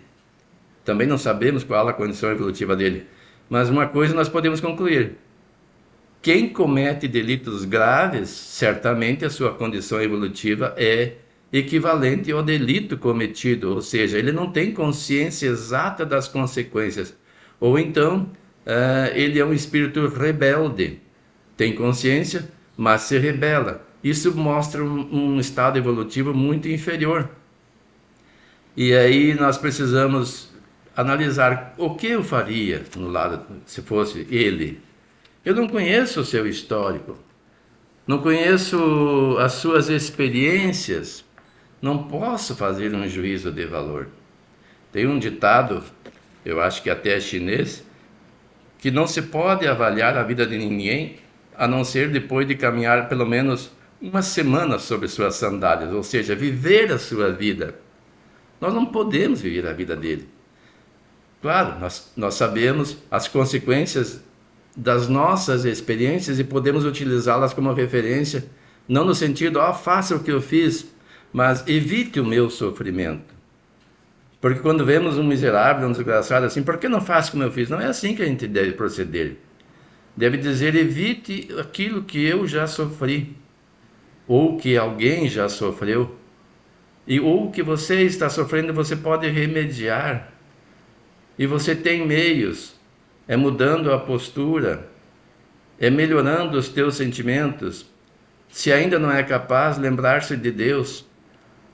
Também não sabemos qual a condição evolutiva dele, mas uma coisa nós podemos concluir: quem comete delitos graves, certamente a sua condição evolutiva é equivalente ao delito cometido, ou seja, ele não tem consciência exata das consequências, ou então ele é um espírito rebelde, tem consciência, mas se rebela. Isso mostra um estado evolutivo muito inferior. E aí nós precisamos analisar o que eu faria no lado, se fosse ele. Eu não conheço o seu histórico, não conheço as suas experiências, não posso fazer um juízo de valor. Tem um ditado, eu acho que até é chinês, que não se pode avaliar a vida de ninguém a não ser depois de caminhar pelo menos uma semana sobre suas sandálias, ou seja, viver a sua vida. Nós não podemos viver a vida dele. Claro, nós sabemos as consequências das nossas experiências e podemos utilizá-las como referência, não no sentido, faça o que eu fiz, mas evite o meu sofrimento. Porque quando vemos um miserável, um desgraçado assim, por que não faço como eu fiz? Não é assim que a gente deve proceder. Deve dizer, evite aquilo que eu já sofri, ou que alguém já sofreu, ou que você está sofrendo, você pode remediar. E você tem meios. É mudando a postura, é melhorando os teus sentimentos. Se ainda não é capaz, lembrar-se de Deus,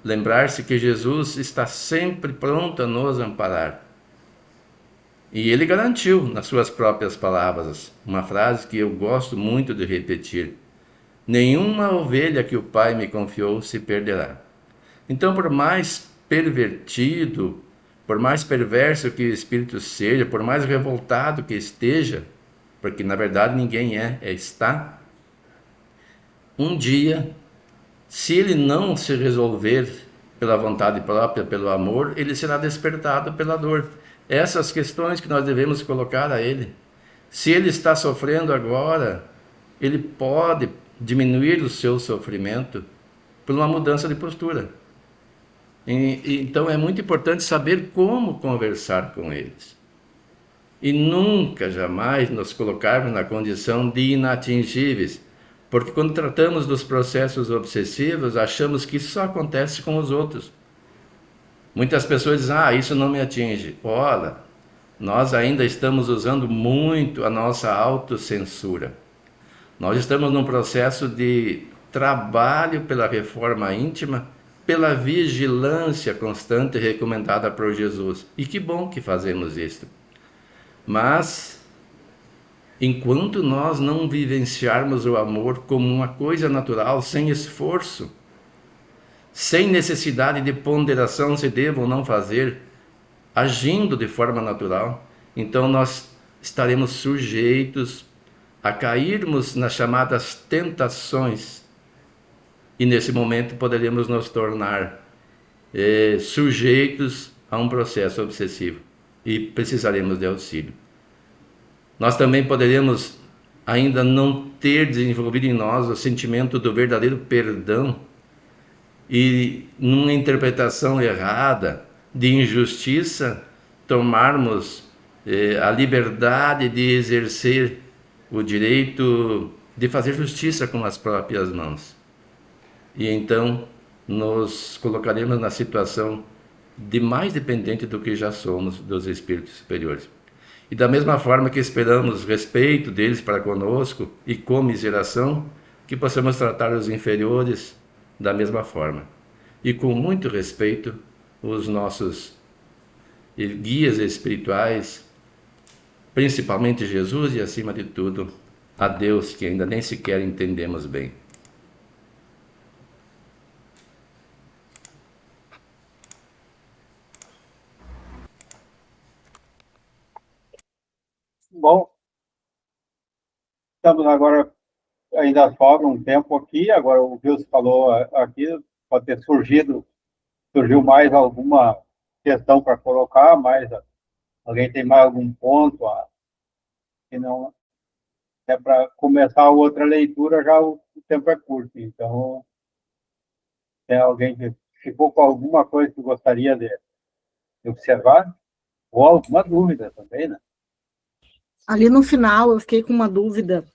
lembrar-se que Jesus está sempre pronto a nos amparar. E ele garantiu nas suas próprias palavras, uma frase que eu gosto muito de repetir: nenhuma ovelha que o Pai me confiou se perderá. Então, por mais pervertido, por mais perverso que o espírito seja, por mais revoltado que esteja, porque na verdade ninguém está, um dia, se ele não se resolver pela vontade própria, pelo amor, ele será despertado pela dor. Essas questões que nós devemos colocar a ele. Se ele está sofrendo agora, ele pode diminuir o seu sofrimento por uma mudança de postura. Então é muito importante saber como conversar com eles. E nunca, jamais nos colocarmos na condição de inatingíveis, porque quando tratamos dos processos obsessivos, achamos que isso só acontece com os outros. Muitas pessoas dizem, isso não me atinge. Olha, nós ainda estamos usando muito a nossa autocensura. Nós estamos num processo de trabalho pela reforma íntima, pela vigilância constante recomendada por Jesus. E que bom que fazemos isso. Mas, enquanto nós não vivenciarmos o amor como uma coisa natural, sem esforço, sem necessidade de ponderação se devo ou não fazer, agindo de forma natural, então nós estaremos sujeitos a cairmos nas chamadas tentações, e nesse momento poderemos nos tornar sujeitos a um processo obsessivo e precisaremos de auxílio. Nós também poderemos ainda não ter desenvolvido em nós o sentimento do verdadeiro perdão e, numa interpretação errada de injustiça, tomarmos a liberdade de exercer o direito de fazer justiça com as próprias mãos. E então nos colocaremos na situação de mais dependente do que já somos dos espíritos superiores. E da mesma forma que esperamos respeito deles para conosco e comiseração, que possamos tratar os inferiores da mesma forma. E com muito respeito, os nossos guias espirituais, principalmente Jesus e, acima de tudo, a Deus, que ainda nem sequer entendemos bem.
Bom, estamos agora, ainda sobra um tempo aqui, agora o Wilson falou aqui, pode ter surgiu mais alguma questão para colocar, mas alguém tem mais algum ponto, que não é para começar outra leitura, já o tempo é curto, então tem alguém que ficou com alguma coisa que gostaria de observar, ou alguma dúvida também, né?
Ali no final, eu fiquei com uma dúvida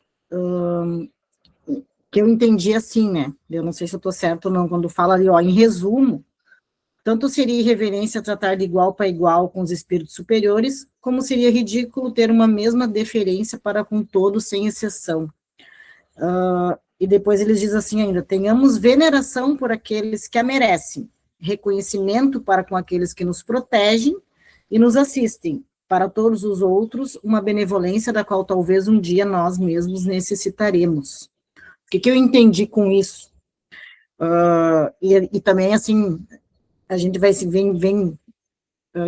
que eu entendi assim, né? Eu não sei se eu estou certo ou não, quando fala ali, em resumo, tanto seria irreverência tratar de igual para igual com os espíritos superiores, como seria ridículo ter uma mesma deferência para com todos, sem exceção. E depois eles dizem assim ainda, tenhamos veneração por aqueles que a merecem, reconhecimento para com aqueles que nos protegem e nos assistem, para todos os outros, uma benevolência da qual talvez um dia nós mesmos necessitaremos. O que eu entendi com isso? E também, assim, a gente vem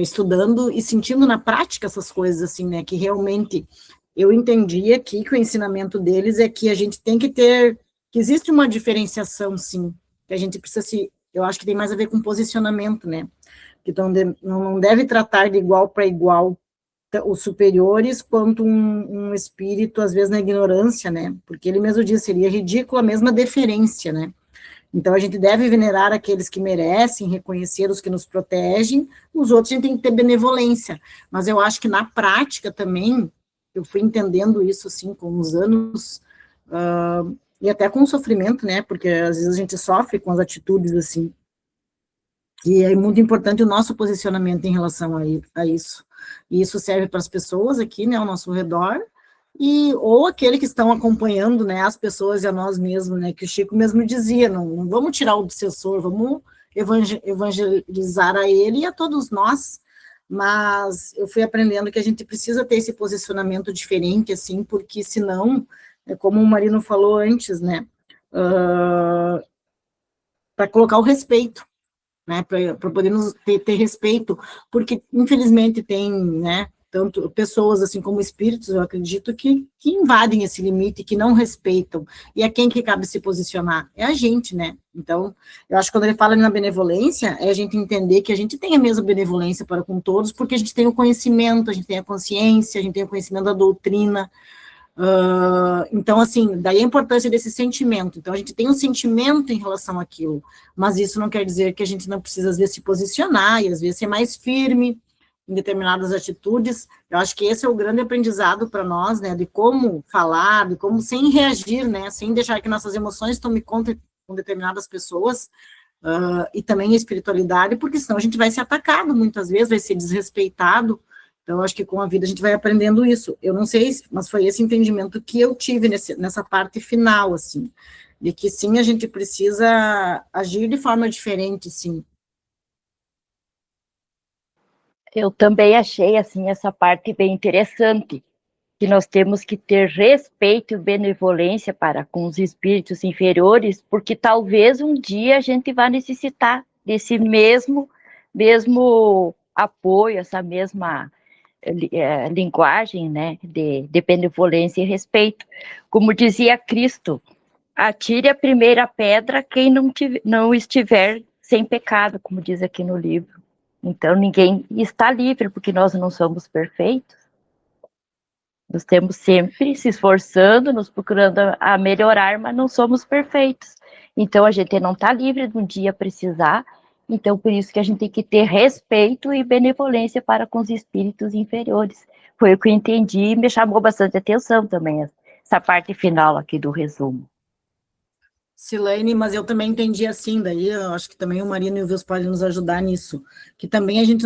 estudando e sentindo na prática essas coisas, assim, né, que realmente eu entendi aqui que o ensinamento deles é que a gente tem que ter, que existe uma diferenciação, sim, que a gente precisa eu acho que tem mais a ver com posicionamento, né, que não deve tratar de igual para igual os superiores, quanto um espírito, às vezes, na ignorância, né, porque ele mesmo diz, seria ridículo a mesma deferência, né, então a gente deve venerar aqueles que merecem, reconhecer os que nos protegem, os outros a gente tem que ter benevolência, mas eu acho que na prática também, eu fui entendendo isso, assim, com os anos, e até com o sofrimento, né, porque às vezes a gente sofre com as atitudes, assim, e é muito importante o nosso posicionamento em relação a isso. E isso serve para as pessoas aqui, né, ao nosso redor, ou aquele que estão acompanhando, né, as pessoas e a nós mesmos, né, que o Chico mesmo dizia, não vamos tirar o obsessor, vamos evangelizar a ele e a todos nós, mas eu fui aprendendo que a gente precisa ter esse posicionamento diferente, assim, porque senão, como o Marino falou antes, né, para colocar o respeito, né, para podermos ter respeito, porque infelizmente tem, né, tanto pessoas assim como espíritos, eu acredito, que invadem esse limite, que não respeitam, e a quem que cabe se posicionar? É a gente, né, então, eu acho que quando ele fala na benevolência, é a gente entender que a gente tem a mesma benevolência para com todos, porque a gente tem o conhecimento, a gente tem a consciência, a gente tem o conhecimento da doutrina, Então, assim, daí a importância desse sentimento. Então, a gente tem um sentimento em relação àquilo, mas isso não quer dizer que a gente não precisa, às vezes, se posicionar e, às vezes, ser mais firme em determinadas atitudes. Eu acho que esse é o grande aprendizado para nós, né, de como falar, de como sem reagir, né, sem deixar que nossas emoções tomem conta com determinadas pessoas, e também a espiritualidade, porque senão a gente vai ser atacado muitas vezes, vai ser desrespeitado. Então, acho que com a vida a gente vai aprendendo isso. Eu não sei, mas foi esse entendimento que eu tive nessa parte final, assim, de que sim, a gente precisa agir de forma diferente, sim.
Eu também achei, assim, essa parte bem interessante, que nós temos que ter respeito e benevolência para com os espíritos inferiores, porque talvez um dia a gente vá necessitar desse mesmo apoio, essa mesma linguagem, né, de benevolência e respeito. Como dizia Cristo, atire a primeira pedra quem não estiver sem pecado, como diz aqui no livro. Então, ninguém está livre, porque nós não somos perfeitos. Nós temos sempre se esforçando, nos procurando a melhorar, mas não somos perfeitos. Então, a gente não está livre de um dia precisar. Então, por isso que a gente tem que ter respeito e benevolência para com os espíritos inferiores. Foi o que eu entendi e me chamou bastante atenção também, essa parte final aqui do resumo.
Silene, mas eu também entendi assim, daí eu acho que também o Marino e o Vils podem nos ajudar nisso, que também a gente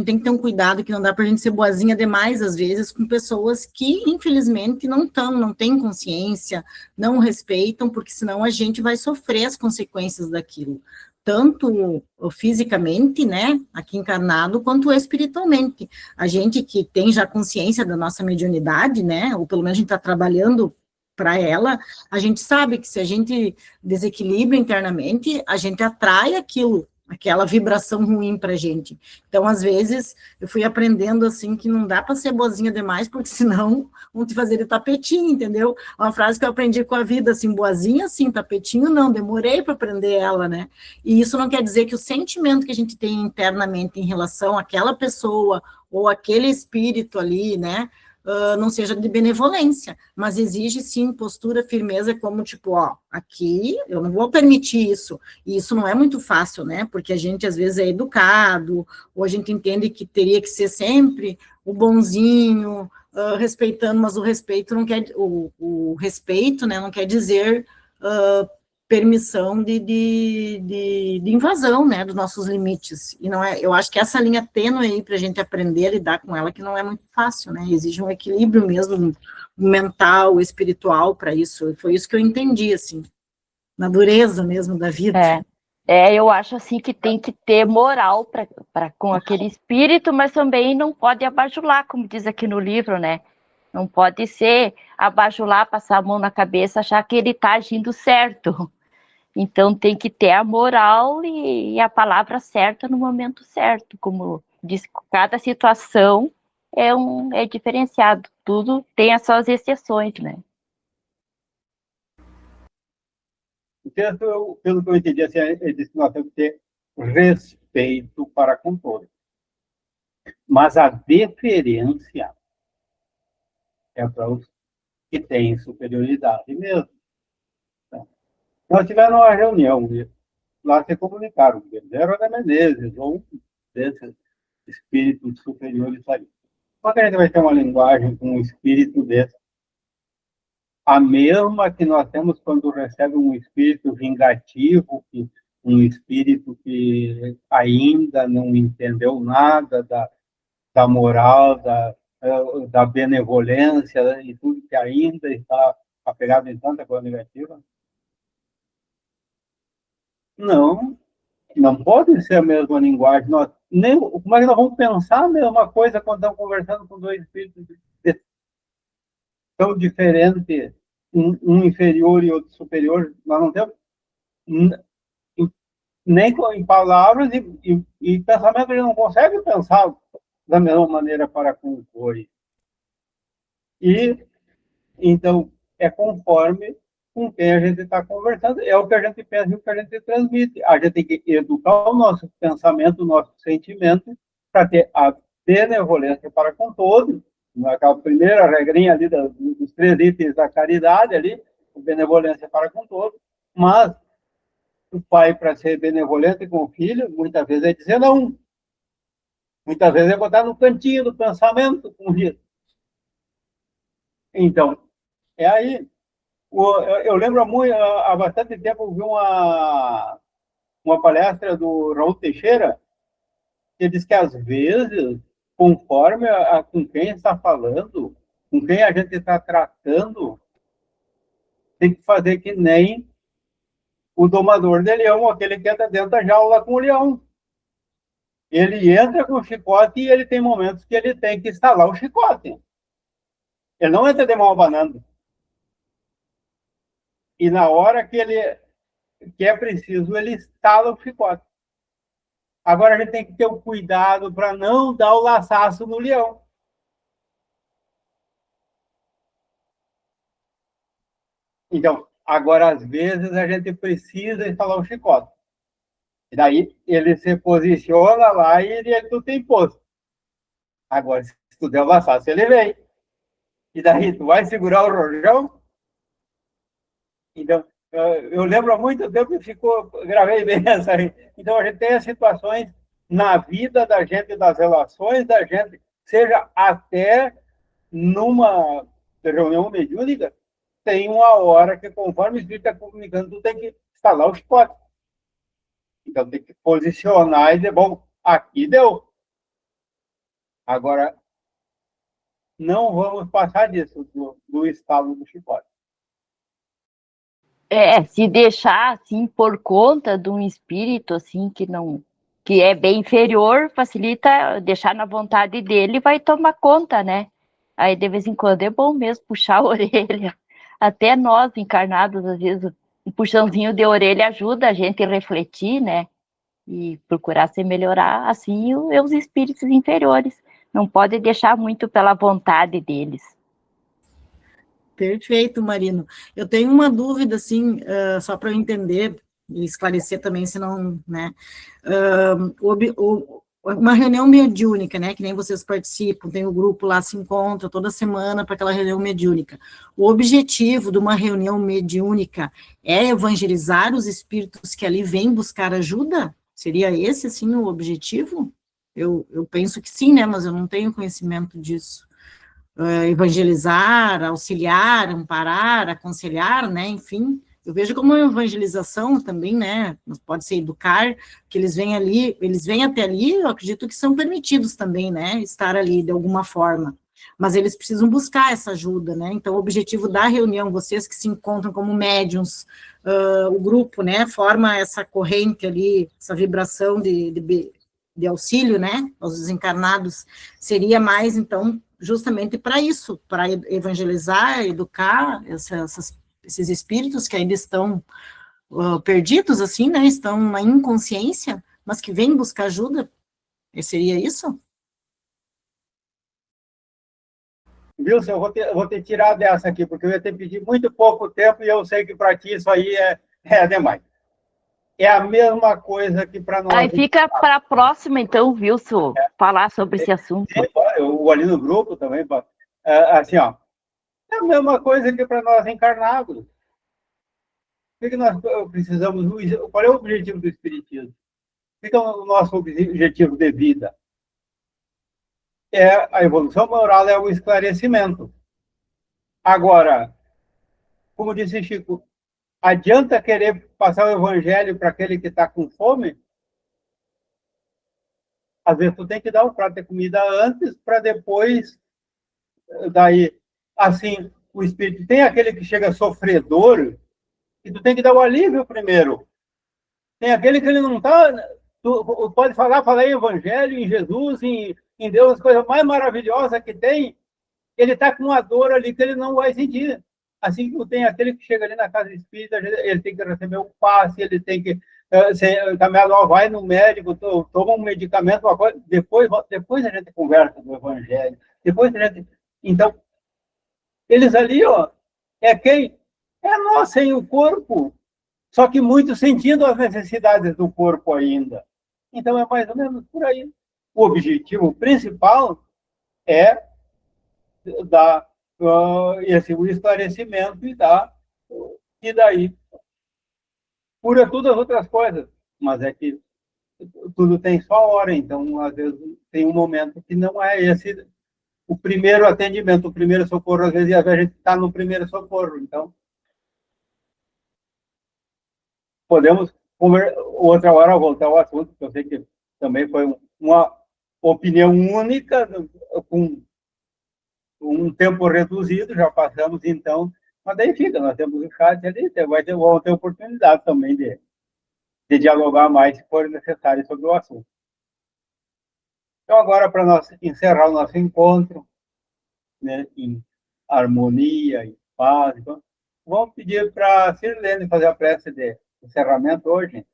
tem que ter um cuidado, que não dá para a gente ser boazinha demais, às vezes, com pessoas que, infelizmente, não têm consciência, não respeitam, porque senão a gente vai sofrer as consequências daquilo, tanto fisicamente, né, aqui encarnado, quanto espiritualmente. A gente que tem já consciência da nossa mediunidade, né, ou pelo menos a gente está trabalhando para ela, a gente sabe que se a gente desequilibra internamente, a gente atrai aquela vibração ruim para a gente. Então, às vezes, eu fui aprendendo, assim, que não dá para ser boazinha demais, porque senão vão te fazer de tapetinho, entendeu? Uma frase que eu aprendi com a vida, assim, boazinha, sim, tapetinho não, demorei para aprender ela, né? E isso não quer dizer que o sentimento que a gente tem internamente em relação àquela pessoa ou aquele espírito ali, né, não seja de benevolência, mas exige sim postura, firmeza, como tipo, ó, aqui eu não vou permitir isso, e isso não é muito fácil, né, porque a gente às vezes é educado, ou a gente entende que teria que ser sempre o bonzinho, respeitando, mas o respeito não quer, o respeito, né, não quer dizer permissão de invasão, né, dos nossos limites, e não é, eu acho que essa linha tênue aí para a gente aprender a lidar com ela, que não é muito fácil, né, exige um equilíbrio mesmo, mental, espiritual para isso, foi isso que eu entendi, assim, na dureza mesmo da vida.
Eu acho assim que tem que ter moral com aquele espírito, mas também não pode abajular, como diz aqui no livro, né, não pode ser abajular, passar a mão na cabeça, achar que ele está agindo certo. Então, tem que ter a moral e a palavra certa no momento certo. Como diz, cada situação é diferenciado. Tudo tem as suas exceções, né?
Então, pelo que eu entendi, assim, ele disse que nós temos que ter respeito para com todos. Mas a deferência é para os que têm superioridade mesmo. Nós tivemos uma reunião, lá se comunicaram, Guilherme da Menezes, ou um desses espíritos superiores aí. Como que a gente vai ter uma linguagem com um espírito desse? A mesma que nós temos quando recebe um espírito vingativo, um espírito que ainda não entendeu nada da moral, da benevolência e tudo que ainda está apegado em tanta coisa negativa. Não pode ser a mesma linguagem. Como é que nós vamos pensar a mesma coisa quando estamos conversando com dois espíritos tão diferentes, um inferior e outro superior? Nós não temos nem em palavras e pensamento, ele não consegue pensar da mesma maneira para com o dois. E, então, é conforme com quem a gente está conversando, é o que a gente pensa e o que a gente transmite. A gente tem que educar o nosso pensamento, o nosso sentimento, para ter a benevolência para com todos, Aquela primeira regrinha ali dos 3 itens da caridade ali, a benevolência para com todos, mas o pai, para ser benevolente com o filho, muitas vezes é dizer não. Muitas vezes é botar no cantinho do pensamento, com isso. Então, é aí. Eu lembro muito, há bastante tempo, eu vi uma palestra do Raul Teixeira, que diz que, às vezes, conforme com quem está falando, com quem a gente está tratando, tem que fazer que nem o domador de leão, aquele que entra dentro da jaula com o leão. Ele entra com o chicote e ele tem momentos que ele tem que instalar o chicote. Ele não entra de mão abanando. E na hora que é preciso, ele instala o chicote. Agora a gente tem que ter o cuidado para não dar o laçaço no leão. Então, agora, às vezes, a gente precisa instalar o chicote. E daí ele se posiciona lá e ele tudo tem posto. Agora, se tu der o laçaço, ele vem. E daí, tu vai segurar o rojão? Então, eu lembro há muito tempo que gravei bem essa aí. Então, a gente tem as situações na vida da gente, das relações da gente, seja até numa reunião mediúnica, tem uma hora que, conforme o espírito está comunicando, tu tem que instalar o chicote. Então, tem que posicionar e dizer, bom, aqui deu. Agora, não vamos passar disso, do estalo do chicote.
Se deixar, assim, por conta de um espírito, assim, que é bem inferior, facilita deixar na vontade dele, vai tomar conta, né? Aí, de vez em quando, é bom mesmo puxar a orelha. Até nós, encarnados, às vezes, um puxãozinho de orelha ajuda a gente a refletir, né? E procurar se melhorar, assim, os espíritos inferiores. Não pode deixar muito pela vontade deles.
Perfeito, Marino. Eu tenho uma dúvida, assim, só para eu entender e esclarecer também, senão, né, uma reunião mediúnica, né, que nem vocês participam, tem o grupo lá, se encontra toda semana para aquela reunião mediúnica. O objetivo de uma reunião mediúnica é evangelizar os espíritos que ali vêm buscar ajuda? Seria esse, assim, o objetivo? Eu penso que sim, né, mas eu não tenho conhecimento disso. Evangelizar, auxiliar, amparar, aconselhar, né, enfim, eu vejo como uma evangelização também, né, pode ser educar, que eles vêm até ali, eu acredito que são permitidos também, né, estar ali de alguma forma, mas eles precisam buscar essa ajuda, né, então o objetivo da reunião, vocês que se encontram como médiuns, o grupo, né, forma essa corrente ali, essa vibração de auxílio, né, aos desencarnados, seria mais, então, justamente para isso, para evangelizar, educar esses espíritos que ainda estão perdidos, assim, né, estão na inconsciência, mas que vêm buscar ajuda, seria isso?
Wilson, eu vou ter tirado dessa aqui, porque eu ia ter pedido muito pouco tempo e eu sei que para ti isso aí é demais. É a mesma coisa que para nós.
Aí fica para a próxima, então, Wilson, falar sobre esse assunto.
Eu ali no grupo também, assim, ó, é a mesma coisa que para nós encarnados. O que nós precisamos? Qual é o objetivo do Espiritismo? O que é o nosso objetivo de vida? A evolução moral, é o esclarecimento. Agora, como disse Chico, adianta querer passar o evangelho para aquele que está com fome? Às vezes tu tem que dar um prato de comida antes para depois, daí, assim, o espírito tem aquele que chega sofredor e tu tem que dar o alívio primeiro. Tem aquele que ele não está, tu pode falar em evangelho, em Jesus, em Deus, as coisas mais maravilhosas que tem, ele está com uma dor ali que ele não vai sentir. Assim como tem aquele que chega ali na casa espírita, ele tem que receber um passe, ele tem que vai no médico, toma um medicamento, uma coisa, depois a gente conversa do evangelho, depois a gente... Então, eles ali, ó, é quem? É nós sem o corpo, só que muito sentindo as necessidades do corpo ainda. Então, é mais ou menos por aí. O objetivo principal é dá esse o esclarecimento e daí cura todas as outras coisas. Mas é que tudo tem sua hora, então, às vezes, tem um momento que não é esse o primeiro atendimento, o primeiro socorro. Às vezes a gente está no primeiro socorro, então podemos outra hora voltar ao assunto, que eu sei que também foi uma opinião única, com um tempo reduzido, já passamos então, mas daí fica, nós temos o chat ali, vão ter oportunidade também de dialogar mais, se for necessário, sobre o assunto. Então, agora, para nós encerrar o nosso encontro, né, em harmonia, em paz, então, vamos pedir para a Sirlene fazer a prece de encerramento hoje.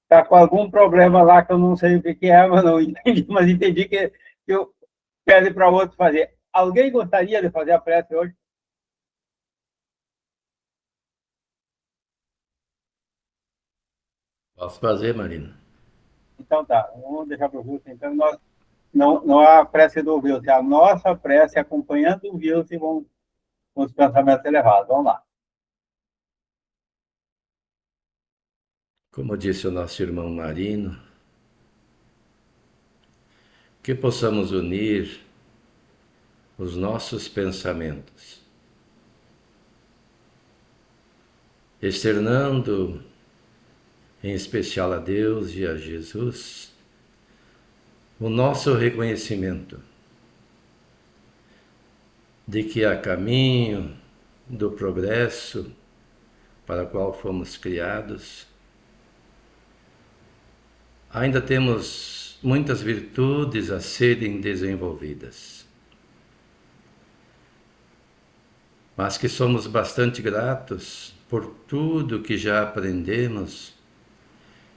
Está com algum problema lá que eu não sei o que é, mas não entendi, mas entendi que eu pede para outro fazer. Alguém gostaria de fazer a prece hoje?
Posso fazer, Marina?
Então tá, vamos deixar para o Wilson. Então, nós, não há prece do Wilson, é a nossa prece acompanhando o Wilson com os pensamentos elevados. Vamos lá.
Como disse o nosso irmão Marino, que possamos unir os nossos pensamentos, externando em especial a Deus e a Jesus o nosso reconhecimento de que a caminho do progresso para o qual fomos criados, ainda temos muitas virtudes a serem desenvolvidas, mas que somos bastante gratos por tudo que já aprendemos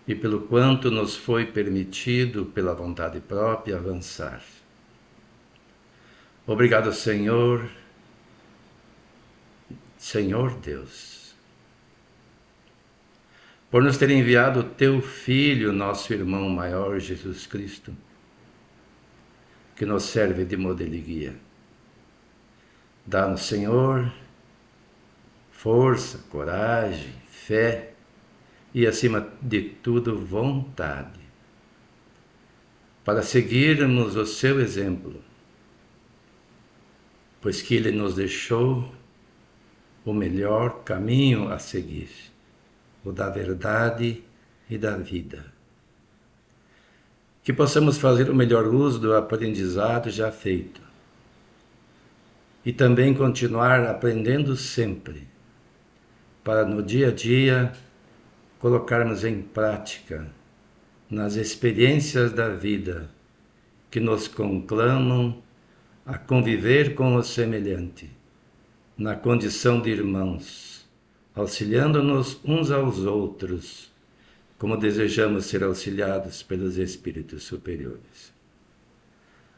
e pelo quanto nos foi permitido, pela vontade própria, avançar. Obrigado, Senhor, Senhor Deus, por nos ter enviado o Teu Filho, nosso irmão maior, Jesus Cristo, que nos serve de modelo e guia. Dá-nos, Senhor, força, coragem, fé e, acima de tudo, vontade, para seguirmos o Seu exemplo, pois que Ele nos deixou o melhor caminho a seguir, o da verdade e da vida. Que possamos fazer o melhor uso do aprendizado já feito e também continuar aprendendo sempre, para no dia a dia colocarmos em prática nas experiências da vida que nos conclamam a conviver com o semelhante, na condição de irmãos, auxiliando-nos uns aos outros, como desejamos ser auxiliados pelos espíritos superiores.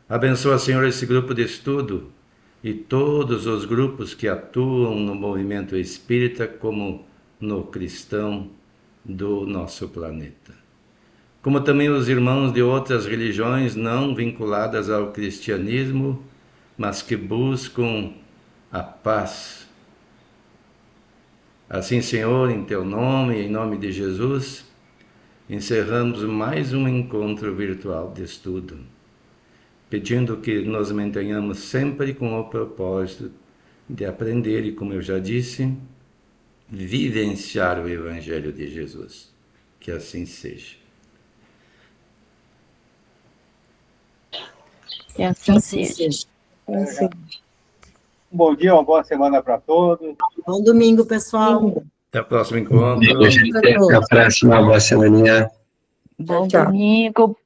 Abençoa, Senhor, esse grupo de estudo e todos os grupos que atuam no movimento espírita como no cristão do nosso planeta. Como também os irmãos de outras religiões não vinculadas ao cristianismo, mas que buscam a paz. Assim, Senhor, em Teu nome, em nome de Jesus, encerramos mais um encontro virtual de estudo, pedindo que nos mantenhamos sempre com o propósito de aprender e, como eu já disse, vivenciar o Evangelho de Jesus. Que assim seja.
Que assim seja.
Um bom dia, uma boa semana para todos.
Bom domingo, pessoal.
Até o próximo encontro.
Até a próxima, boa semana.
Bom domingo.